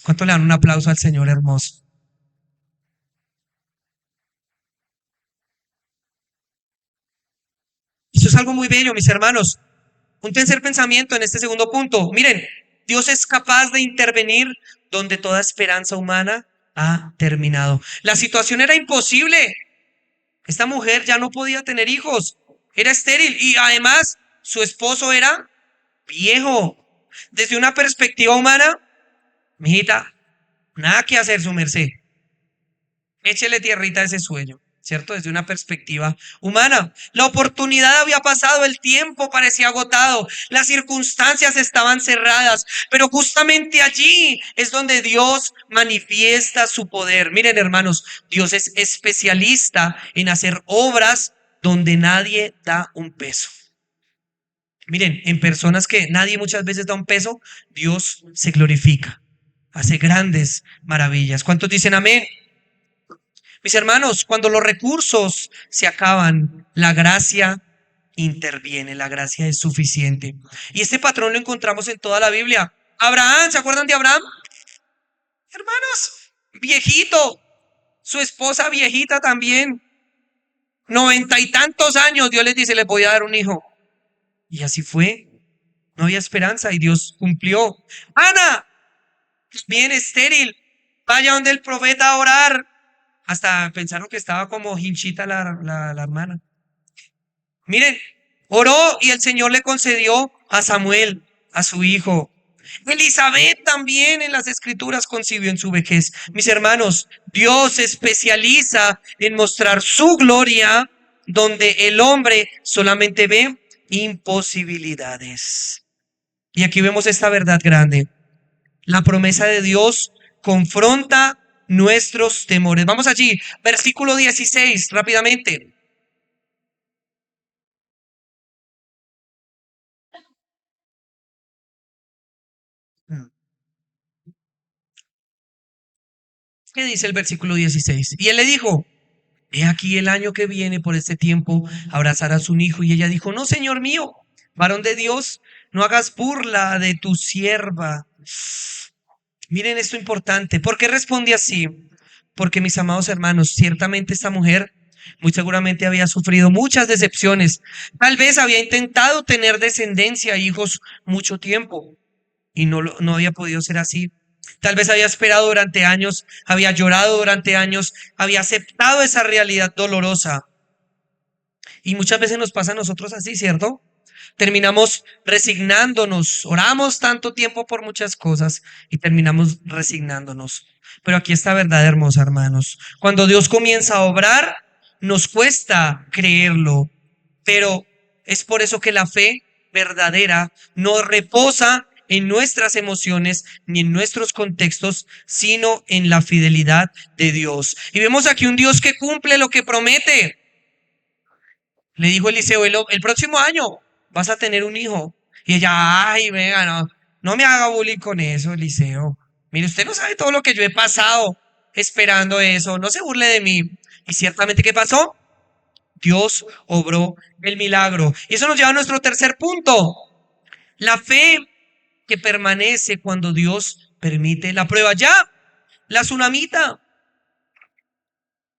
¿Cuántos le dan un aplauso al Señor hermoso? Eso es algo muy bello, mis hermanos. Un tercer pensamiento en este segundo punto. Miren, Dios es capaz de intervenir donde toda esperanza humana ha terminado. La situación era imposible. Esta mujer ya no podía tener hijos. Era estéril y además su esposo era viejo. Desde una perspectiva humana, mijita, nada que hacer su merced. Échele tierrita a ese sueño, ¿cierto? Desde una perspectiva humana. La oportunidad había pasado, el tiempo parecía agotado, las circunstancias estaban cerradas, pero justamente allí es donde Dios manifiesta su poder. Miren, hermanos, Dios es especialista en hacer obras donde nadie da un peso. Miren, en personas que nadie muchas veces da un peso, Dios se glorifica, hace grandes maravillas. ¿Cuántos dicen amén? Mis hermanos, cuando los recursos se acaban, la gracia interviene, la gracia es suficiente. Y este patrón lo encontramos en toda la Biblia. Abraham, ¿se acuerdan de Abraham? Hermanos, viejito, su esposa viejita también, 90 y tantos años, Dios les dice, les voy a dar un hijo. Y así fue, no había esperanza y Dios cumplió. Ana, bien estéril, vaya donde el profeta a orar. Hasta pensaron que estaba como hinchita la hermana. Miren, oró y el Señor le concedió a Samuel, a su hijo. Elizabeth también en las escrituras concibió en su vejez. Mis hermanos, Dios se especializa en mostrar su gloria donde el hombre solamente ve imposibilidades. Y aquí vemos esta verdad grande. La promesa de Dios confronta nuestros temores. Vamos allí, versículo 16, rápidamente. ¿Qué dice el versículo 16? Y él le dijo, he aquí el año que viene por este tiempo abrazarás un hijo. Y ella dijo, no, Señor mío, varón de Dios, no hagas burla de tu sierva. Miren esto importante. ¿Por qué responde así? Porque mis amados hermanos, ciertamente esta mujer muy seguramente había sufrido muchas decepciones. Tal vez había intentado tener descendencia, hijos, mucho tiempo y no había podido ser así. Tal vez había esperado durante años, había llorado durante años, había aceptado esa realidad dolorosa. Y muchas veces nos pasa a nosotros así, ¿cierto? Terminamos resignándonos, oramos tanto tiempo por muchas cosas y terminamos resignándonos. Pero aquí está verdad hermosa, hermanos. Cuando Dios comienza a obrar, nos cuesta creerlo, pero es por eso que la fe verdadera no reposa en nuestras emociones ni en nuestros contextos, sino en la fidelidad de Dios. Y vemos aquí un Dios que cumple lo que promete. Le dijo Eliseo, el próximo año vas a tener un hijo. Y ella, ay, venga, no me haga bullying con eso, Eliseo. Mire, usted no sabe todo lo que yo he pasado esperando eso. No se burle de mí. Y ciertamente, ¿qué pasó? Dios obró el milagro. Y eso nos lleva a nuestro tercer punto. La fe que permanece cuando Dios permite la prueba. Ya, la tsunamita,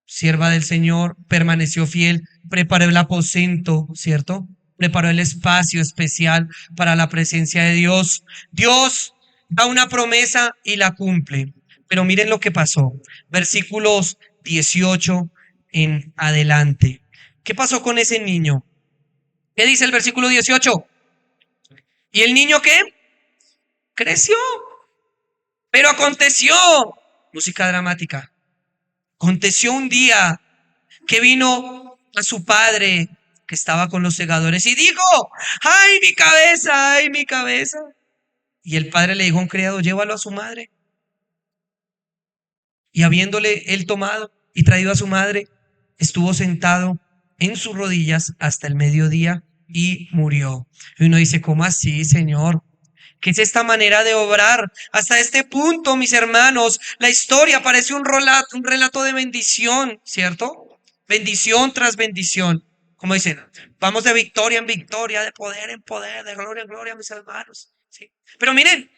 sierva del Señor, permaneció fiel, preparó el aposento, ¿cierto? Preparó el espacio especial para la presencia de Dios. Dios da una promesa y la cumple. Pero miren lo que pasó. Versículos 18 en adelante. ¿Qué pasó con ese niño? ¿Qué dice el versículo 18? ¿Y el niño qué? Creció. Pero aconteció, música dramática, aconteció un día que vino a su padre que estaba con los segadores y dijo, ¡ay, mi cabeza! ¡Ay, mi cabeza! Y el padre le dijo a un criado, llévalo a su madre. Y habiéndole él tomado y traído a su madre, estuvo sentado en sus rodillas hasta el mediodía y murió. Y uno dice, ¿cómo así, Señor? ¿Qué es esta manera de obrar? Hasta este punto, mis hermanos, la historia parece un relato de bendición, ¿cierto? Bendición tras bendición. Como dicen, vamos de victoria en victoria, de poder en poder, de gloria en gloria, mis hermanos. ¿Sí? Pero miren,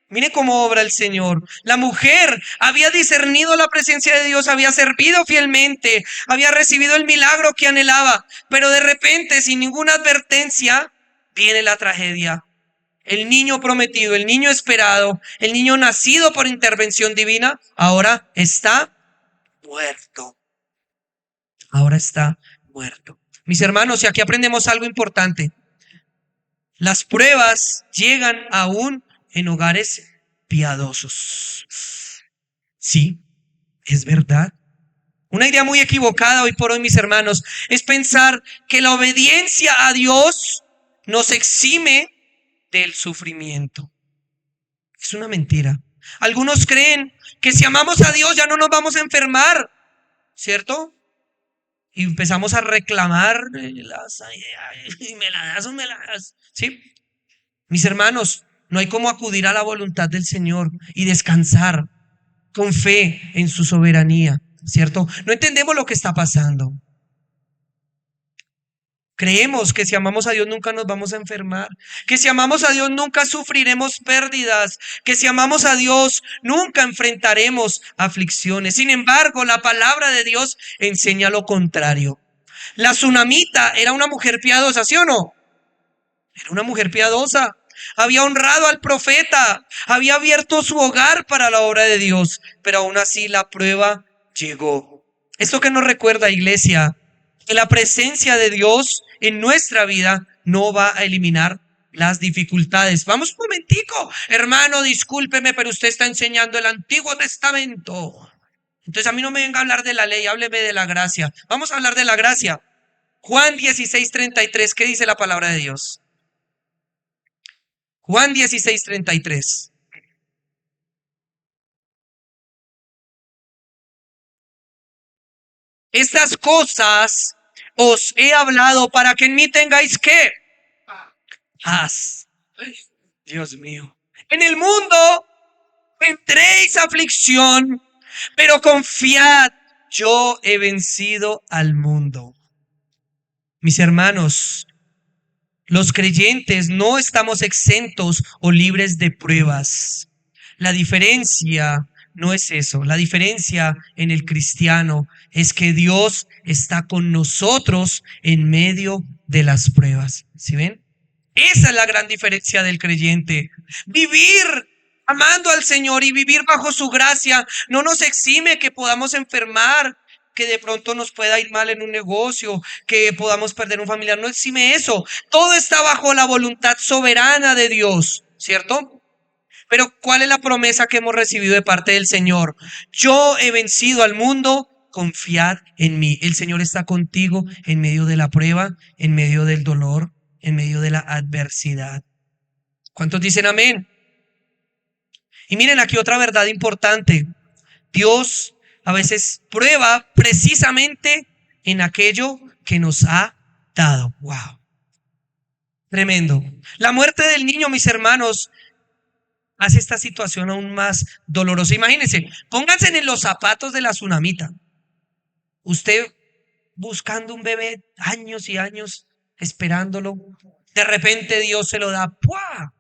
miren cómo obra el Señor. La mujer había discernido la presencia de Dios, había servido fielmente, había recibido el milagro que anhelaba, pero de repente, sin ninguna advertencia, viene la tragedia. El niño prometido, el niño esperado, el niño nacido por intervención divina, ahora está muerto. Ahora está muerto. Mis hermanos, y aquí aprendemos algo importante. Las pruebas llegan aún en hogares piadosos. Sí, es verdad. Una idea muy equivocada hoy por hoy, mis hermanos, es pensar que la obediencia a Dios nos exime del sufrimiento. Es una mentira. Algunos creen que si amamos a Dios ya no nos vamos a enfermar, ¿cierto? Y empezamos a reclamar, me la das o me la das, ¿sí? Mis hermanos, no hay como acudir a la voluntad del Señor y descansar con fe en su soberanía, ¿cierto? No entendemos lo que está pasando. Creemos que si amamos a Dios nunca nos vamos a enfermar, que si amamos a Dios nunca sufriremos pérdidas, que si amamos a Dios nunca enfrentaremos aflicciones. Sin embargo, la palabra de Dios enseña lo contrario. La tsunamita era una mujer piadosa, ¿sí o no? Era una mujer piadosa. Había honrado al profeta, había abierto su hogar para la obra de Dios, pero aún así la prueba llegó. ¿Esto qué nos recuerda, iglesia? que la presencia de Dios en nuestra vida no va a eliminar las dificultades. Vamos un momentico, hermano, discúlpeme, pero usted está enseñando el Antiguo Testamento. Entonces a mí no me venga a hablar de la ley, hábleme de la gracia. Vamos a hablar de la gracia. Juan 16:33, ¿qué dice la palabra de Dios? Juan 16:33. Estas cosas os he hablado para que en mí tengáis ¿qué? Paz. Dios mío. En el mundo tendréis aflicción, pero confiad, yo he vencido al mundo. Mis hermanos, los creyentes no estamos exentos o libres de pruebas. La diferencia no es eso. La diferencia en el cristiano es que Dios está con nosotros en medio de las pruebas. ¿Sí ven? Esa es la gran diferencia del creyente. Vivir amando al Señor y vivir bajo su gracia no nos exime que podamos enfermar, que de pronto nos pueda ir mal en un negocio, que podamos perder un familiar. No exime eso. Todo está bajo la voluntad soberana de Dios, ¿cierto? Pero ¿cuál es la promesa que hemos recibido de parte del Señor? Yo he vencido al mundo, confiad en mí. El Señor está contigo en medio de la prueba, en medio del dolor, en medio de la adversidad. ¿Cuántos dicen amén? Y miren aquí otra verdad importante. Dios a veces prueba precisamente en aquello que nos ha dado. Wow. Tremendo. La muerte del niño, mis hermanos, hace esta situación aún más dolorosa. Imagínense, pónganse en los zapatos de la tsunamita. Usted buscando un bebé años y años, esperándolo. De repente Dios se lo da. ¡Pua!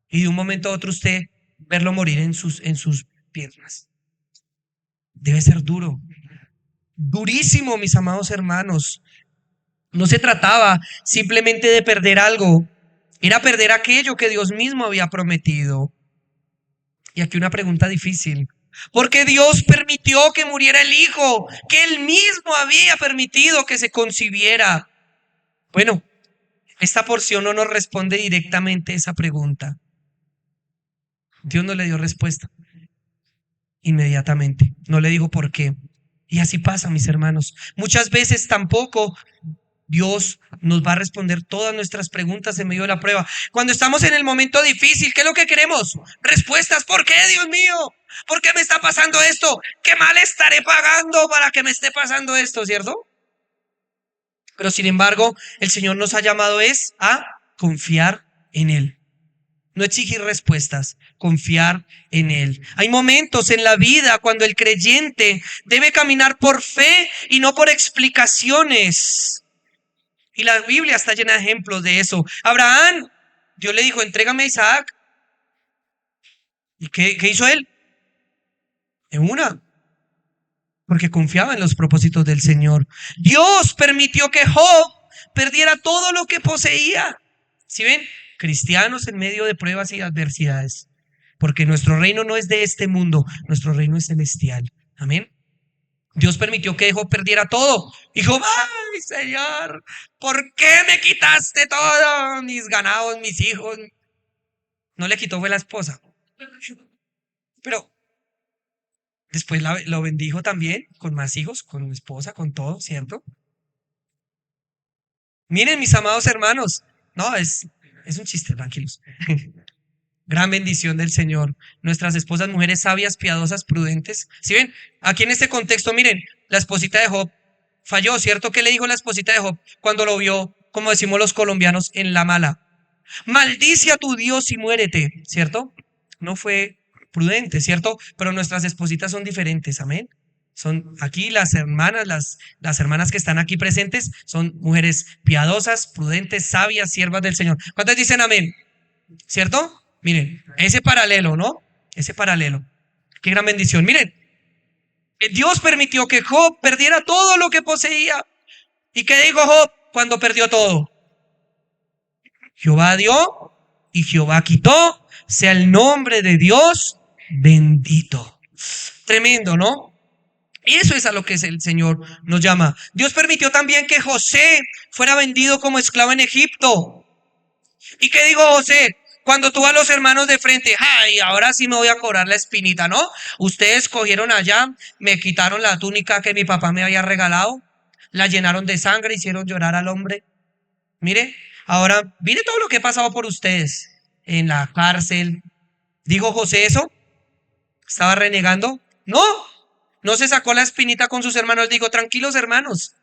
Y de un momento a otro usted verlo morir en sus piernas. Debe ser duro. Durísimo, mis amados hermanos. No se trataba simplemente de perder algo. Era perder aquello que Dios mismo había prometido. Y aquí una pregunta difícil. ¿Por qué Dios permitió que muriera el hijo que Él mismo había permitido que se concibiera? Bueno, esta porción no nos responde directamente esa pregunta. Dios no le dio respuesta inmediatamente. No le dijo por qué. Y así pasa, mis hermanos. Muchas veces tampoco Dios nos va a responder todas nuestras preguntas en medio de la prueba. Cuando estamos en el momento difícil, ¿qué es lo que queremos? Respuestas. ¿Por qué, Dios mío? ¿Por qué me está pasando esto? ¿Qué mal estaré pagando para que me esté pasando esto, cierto? Pero sin embargo, el Señor nos ha llamado es a confiar en Él. No exigir respuestas, confiar en Él. Hay momentos en la vida cuando el creyente debe caminar por fe y no por explicaciones. Y la Biblia está llena de ejemplos de eso. Abraham, Dios le dijo, entrégame a Isaac. ¿Y qué hizo él? En una. Porque confiaba en los propósitos del Señor. Dios permitió que Job perdiera todo lo que poseía. ¿Sí ven? Cristianos en medio de pruebas y adversidades. Porque nuestro reino no es de este mundo, nuestro reino es celestial. Amén. Dios permitió que Job perdiera todo. Y Job, ay, Señor, ¿por qué me quitaste todo? Mis ganados, mis hijos. No le quitó, fue la esposa. Pero después lo bendijo también con más hijos, con esposa, con todo, ¿cierto? Miren, mis amados hermanos. No, es un chiste, tranquilos. Gran bendición del Señor. Nuestras esposas, mujeres sabias, piadosas, prudentes. ¿Sí ven? Aquí en este contexto, miren, la esposita de Job falló, ¿cierto? ¿Qué le dijo la esposita de Job cuando lo vio, como decimos los colombianos, en la mala? Maldice a tu Dios y muérete, ¿cierto? No fue prudente, ¿cierto? Pero nuestras espositas son diferentes, amén. Son aquí las hermanas, las hermanas que están aquí presentes, son mujeres piadosas, prudentes, sabias, siervas del Señor. ¿Cuántas dicen amén? ¿Cierto? Miren, ese paralelo, ¿no? Ese paralelo. Qué gran bendición. Miren, Dios permitió que Job perdiera todo lo que poseía. ¿Y qué dijo Job cuando perdió todo? Jehová dio y Jehová quitó, sea el nombre de Dios bendito. Tremendo, ¿no? Eso es a lo que el Señor nos llama. Dios permitió también que José fuera vendido como esclavo en Egipto. ¿Y qué dijo José? Cuando tuvo a los hermanos de frente, ay, ahora sí me voy a cobrar la espinita, ¿no? Ustedes cogieron allá, me quitaron la túnica que mi papá me había regalado, la llenaron de sangre, hicieron llorar al hombre. Mire, ahora, mire todo lo que he pasado por ustedes en la cárcel. ¿Dijo José eso? ¿Estaba renegando? No, no se sacó la espinita con sus hermanos. Digo, tranquilos hermanos,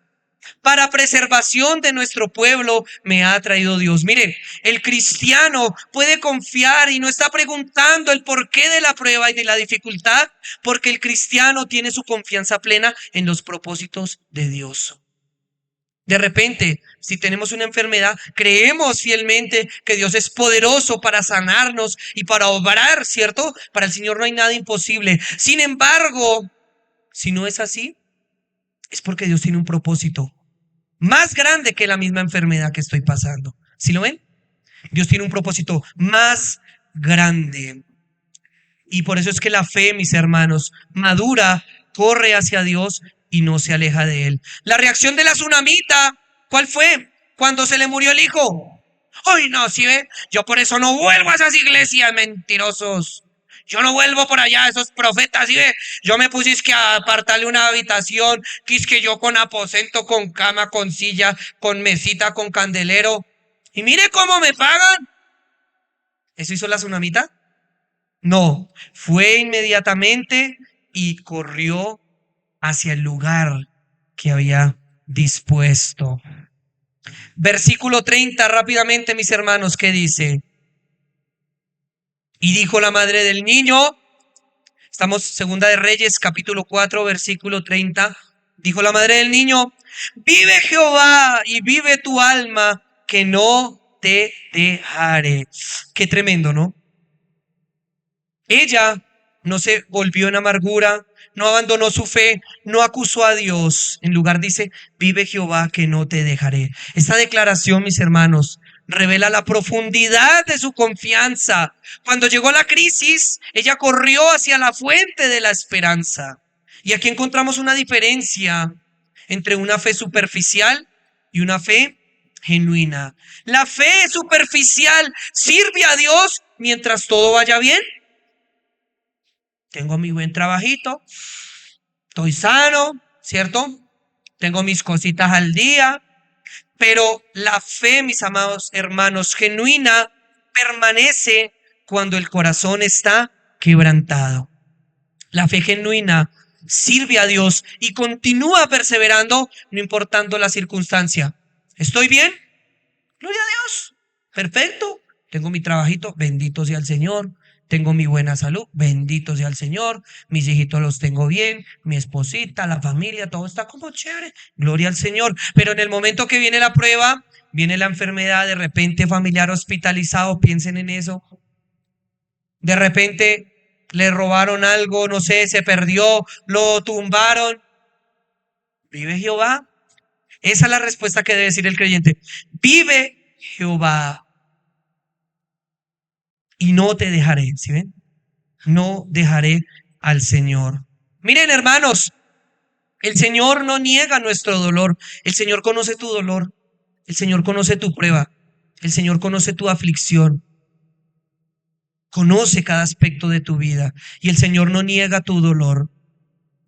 para preservación de nuestro pueblo me ha traído Dios. Miren, el cristiano puede confiar y no está preguntando el porqué de la prueba y de la dificultad, porque el cristiano tiene su confianza plena en los propósitos de Dios. De repente, si tenemos una enfermedad, creemos fielmente que Dios es poderoso para sanarnos y para obrar, ¿cierto? Para el Señor no hay nada imposible. Sin embargo, si no es así, es porque Dios tiene un propósito más grande que la misma enfermedad que estoy pasando. ¿Sí lo ven? Dios tiene un propósito más grande. Y por eso es que la fe, mis hermanos, madura, corre hacia Dios y no se aleja de Él. La reacción de la tsunamita, ¿cuál fue? Cuando se le murió el hijo. ¡Ay, no! ¿Sí ve? Yo por eso no vuelvo a esas iglesias, mentirosos. Yo no vuelvo por allá, esos profetas, ¿sí ve? Yo me puse que a apartarle una habitación, que yo con aposento, con cama, con silla, con mesita, con candelero. Y mire cómo me pagan. ¿Eso hizo la tsunamita? No, fue inmediatamente y corrió hacia el lugar que había dispuesto. Versículo 30, rápidamente, mis hermanos, ¿qué dice? Y dijo la madre del niño, estamos segunda de Reyes, capítulo 4, versículo 30. Dijo la madre del niño, vive Jehová y vive tu alma, que no te dejaré. Qué tremendo, ¿no? Ella no se volvió en amargura, no abandonó su fe, no acusó a Dios. En lugar dice, vive Jehová que no te dejaré. Esta declaración, mis hermanos, revela la profundidad de su confianza. Cuando llegó la crisis, ella corrió hacia la fuente de la esperanza. Y aquí encontramos una diferencia entre una fe superficial y una fe genuina. La fe superficial sirve a Dios mientras todo vaya bien. Tengo mi buen trabajito, estoy sano, ¿cierto? Tengo mis cositas al día, pero la fe, mis amados hermanos, genuina, permanece cuando el corazón está quebrantado. La fe genuina sirve a Dios y continúa perseverando, no importando la circunstancia. ¿Estoy bien? Gloria a Dios. Perfecto. Tengo mi trabajito, bendito sea el Señor. Tengo mi buena salud, bendito sea el Señor. Mis hijitos los tengo bien, mi esposita, la familia, todo está como chévere. Gloria al Señor. Pero en el momento que viene la prueba, viene la enfermedad, de repente familiar hospitalizado, piensen en eso. De repente le robaron algo, no sé, se perdió, lo tumbaron. ¿Vive Jehová? Esa es la respuesta que debe decir el creyente. Vive Jehová y no te dejaré, ¿sí ven? No dejaré al Señor. Miren, hermanos, el Señor no niega nuestro dolor. El Señor conoce tu dolor. El Señor conoce tu prueba. El Señor conoce tu aflicción. Conoce cada aspecto de tu vida. Y el Señor no niega tu dolor.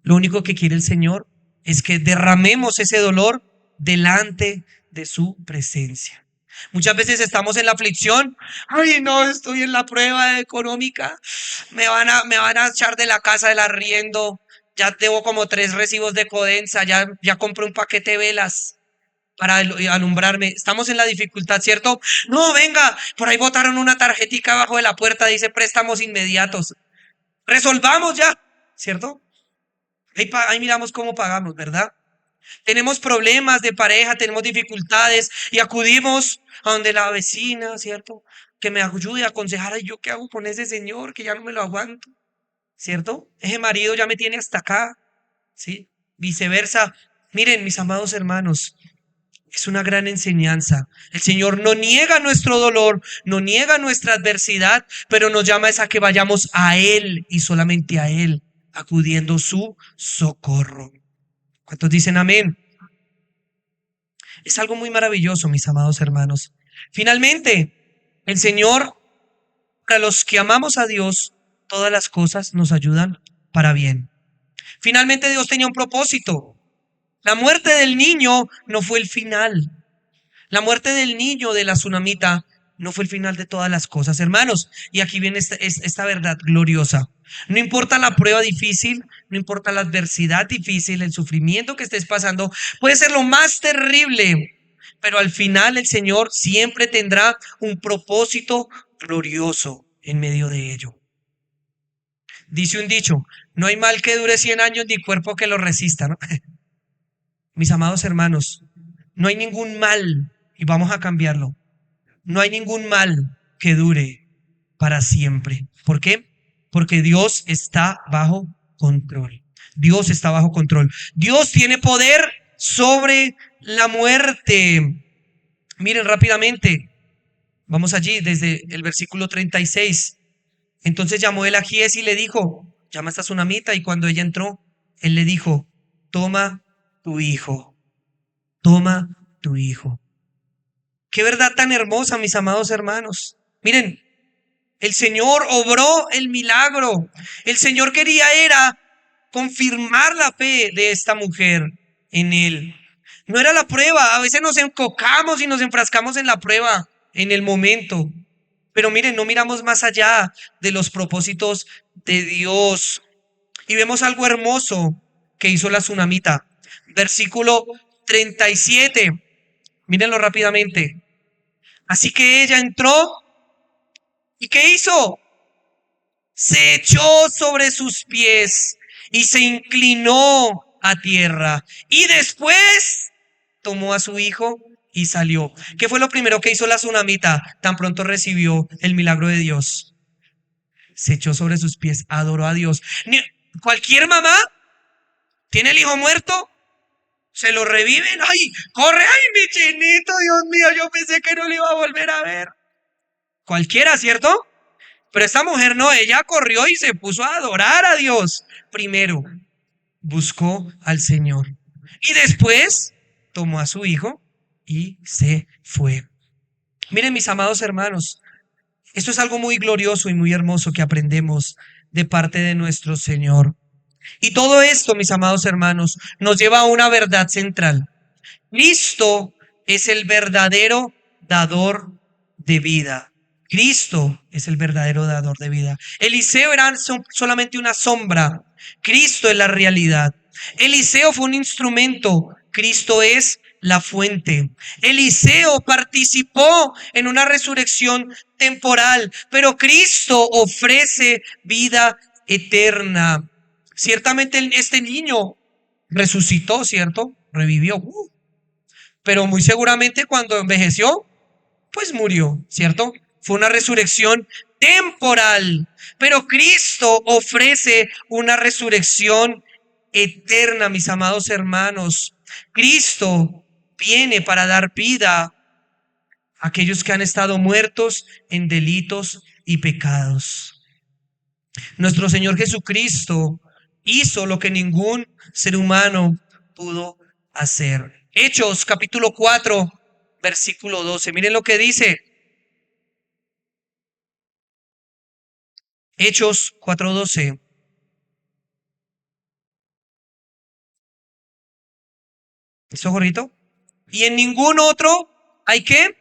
Lo único que quiere el Señor es que derramemos ese dolor delante de su presencia. Muchas veces estamos en la aflicción. Ay, no, estoy en la prueba económica. Me van a echar de la casa del arriendo. Ya debo como 3 recibos de Codensa. Ya compré un paquete de velas para alumbrarme. Estamos en la dificultad, ¿cierto? No, venga, por ahí botaron una tarjetica abajo de la puerta. Dice préstamos inmediatos. Resolvamos ya, ¿cierto? Ahí miramos cómo pagamos, ¿verdad? Tenemos problemas de pareja, tenemos dificultades y acudimos a donde la vecina, ¿cierto? Que me ayude a aconsejar, ay, ¿yo qué hago con ese señor que ya no me lo aguanto? ¿Cierto? Ese marido ya me tiene hasta acá, ¿sí? Viceversa. Miren, mis amados hermanos, es una gran enseñanza. El Señor no niega nuestro dolor, no niega nuestra adversidad, pero nos llama es a que vayamos a Él y solamente a Él. acudiendo su socorro. ¿Cuántos dicen amén? Es algo muy maravilloso, mis amados hermanos. Finalmente, el Señor, para los que amamos a Dios, todas las cosas nos ayudan para bien. Finalmente, Dios tenía un propósito. La muerte del niño no fue el final. La muerte del niño de la tsunamita no fue el final de todas las cosas, hermanos. Y aquí viene esta verdad gloriosa. No importa la prueba difícil, no importa la adversidad difícil, el sufrimiento que estés pasando, puede ser lo más terrible, pero al final el Señor siempre tendrá un propósito glorioso en medio de ello. Dice un dicho, no hay mal que dure 100 años ni cuerpo que lo resista, ¿no? Mis amados hermanos, no hay ningún mal, y vamos a cambiarlo, no hay ningún mal que dure para siempre. ¿Por qué? Porque Dios está bajo control. Dios está bajo control. Dios tiene poder sobre la muerte. Miren rápidamente, vamos allí desde el versículo 36. Entonces llamó él a Giesi y le dijo, llama a esta tsunamita, y cuando ella entró, él le dijo, toma tu hijo, toma tu hijo. Qué verdad tan hermosa, mis amados hermanos. Miren, el Señor obró el milagro. El Señor quería era confirmar la fe de esta mujer en él. No era la prueba. A veces nos encocamos y nos enfrascamos en la prueba en el momento. Pero miren, no miramos más allá de los propósitos de Dios. Y vemos algo hermoso que hizo la tsunamita. Versículo 37. Mírenlo rápidamente. Así que ella entró. ¿Y qué hizo? Se echó sobre sus pies y se inclinó a tierra. Y después tomó a su hijo y salió. ¿Qué fue lo primero que hizo la tsunamita tan pronto recibió el milagro de Dios? Se echó sobre sus pies, adoró a Dios. Cualquier mamá tiene el hijo muerto, se lo reviven. ¡Ay, corre! ¡Ay, mi chinito! Dios mío, yo pensé que no lo iba a volver a ver. Cualquiera, ¿cierto? Pero esta mujer no, ella corrió y se puso a adorar a Dios. Primero, buscó al Señor. Y después tomó a su hijo y se fue. Miren, mis amados hermanos, esto es algo muy glorioso y muy hermoso que aprendemos de parte de nuestro Señor. Y todo esto, mis amados hermanos, nos lleva a una verdad central. Cristo es el verdadero dador de vida. Cristo es el verdadero dador de vida. Eliseo era solamente una sombra. Cristo es la realidad. Eliseo fue un instrumento. Cristo es la fuente. Eliseo participó en una resurrección temporal, pero Cristo ofrece vida eterna. Ciertamente este niño resucitó, ¿cierto? Revivió. Pero muy seguramente cuando envejeció, pues murió, ¿cierto? Fue una resurrección temporal, pero Cristo ofrece una resurrección eterna, mis amados hermanos. Cristo viene para dar vida a aquellos que han estado muertos en delitos y pecados. Nuestro Señor Jesucristo hizo lo que ningún ser humano pudo hacer. Hechos capítulo 4, versículo 12. Miren lo que dice. Hechos 4:12. ¿Eso, gorrito? Y en ningún otro hay ¿qué?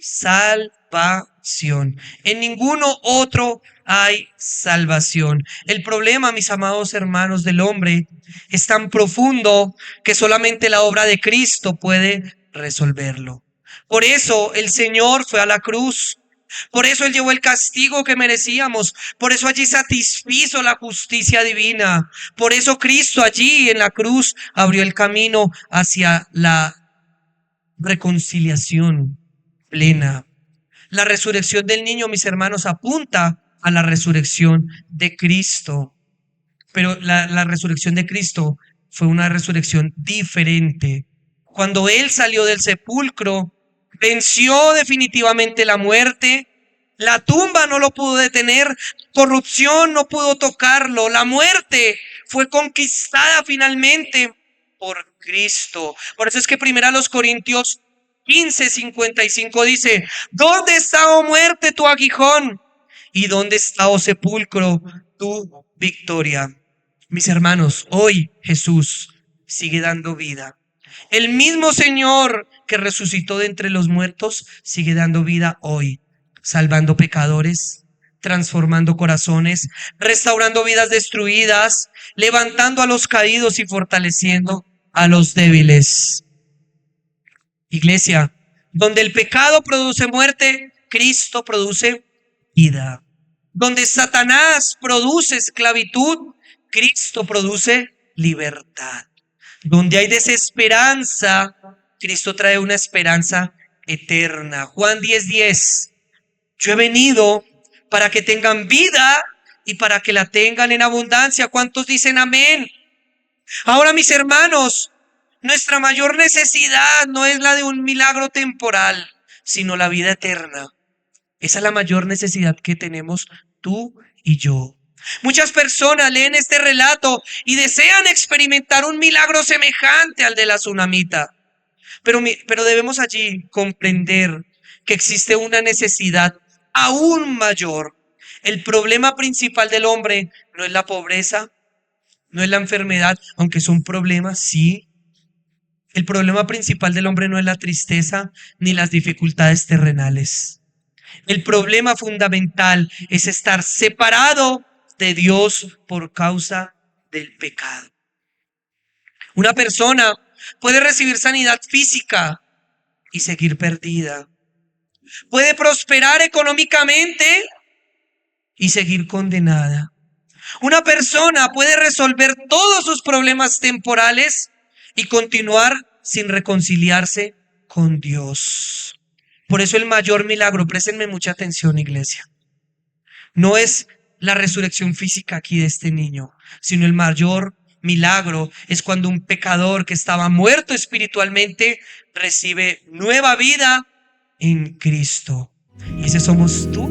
Salvación. En ninguno otro hay salvación. El problema, mis amados hermanos, del hombre es tan profundo que solamente la obra de Cristo puede resolverlo. Por eso el Señor fue a la cruz. Por eso Él llevó el castigo que merecíamos. Por eso allí satisfizo la justicia divina. Por eso Cristo allí en la cruz abrió el camino hacia la reconciliación plena. La resurrección del niño, mis hermanos, apunta a la resurrección de Cristo. Pero la resurrección de Cristo fue una resurrección diferente. Cuando Él salió del sepulcro, venció definitivamente la muerte La tumba no lo pudo detener, corrupción no pudo tocarlo, la muerte fue conquistada finalmente por Cristo. Por eso es que primero los Corintios 15:55 dice: ¿dónde está, oh muerte, tu aguijón? ¿Y dónde está, oh sepulcro, tu victoria? Mis hermanos, hoy Jesús sigue dando vida. El mismo Señor que resucitó de entre los muertos sigue dando vida hoy, salvando pecadores, transformando corazones, restaurando vidas destruidas, levantando a los caídos y fortaleciendo a los débiles. Iglesia, donde el pecado produce muerte, Cristo produce vida. Donde Satanás produce esclavitud, Cristo produce libertad. Donde hay desesperanza, Cristo trae una esperanza eterna. Juan 10:10. Yo he venido para que tengan vida y para que la tengan en abundancia. ¿Cuántos dicen amén? Ahora, mis hermanos, nuestra mayor necesidad no es la de un milagro temporal, sino la vida eterna. Esa es la mayor necesidad que tenemos tú y yo. Muchas personas leen este relato y desean experimentar un milagro semejante al de la tsunamita. Pero debemos allí comprender que existe una necesidad aún mayor. El problema principal del hombre no es la pobreza, no es la enfermedad, aunque son problemas, sí. El problema principal del hombre no es la tristeza ni las dificultades terrenales. El problema fundamental es estar separado de Dios por causa del pecado. Una persona puede recibir sanidad física y seguir perdida. Puede prosperar económicamente y seguir condenada. Una persona puede resolver todos sus problemas temporales y continuar sin reconciliarse con Dios. Por eso el mayor milagro, préstenme mucha atención, iglesia, no es la resurrección física aquí de este niño, sino el mayor milagro es cuando un pecador que estaba muerto espiritualmente recibe nueva vida en Cristo. Y ese somos tú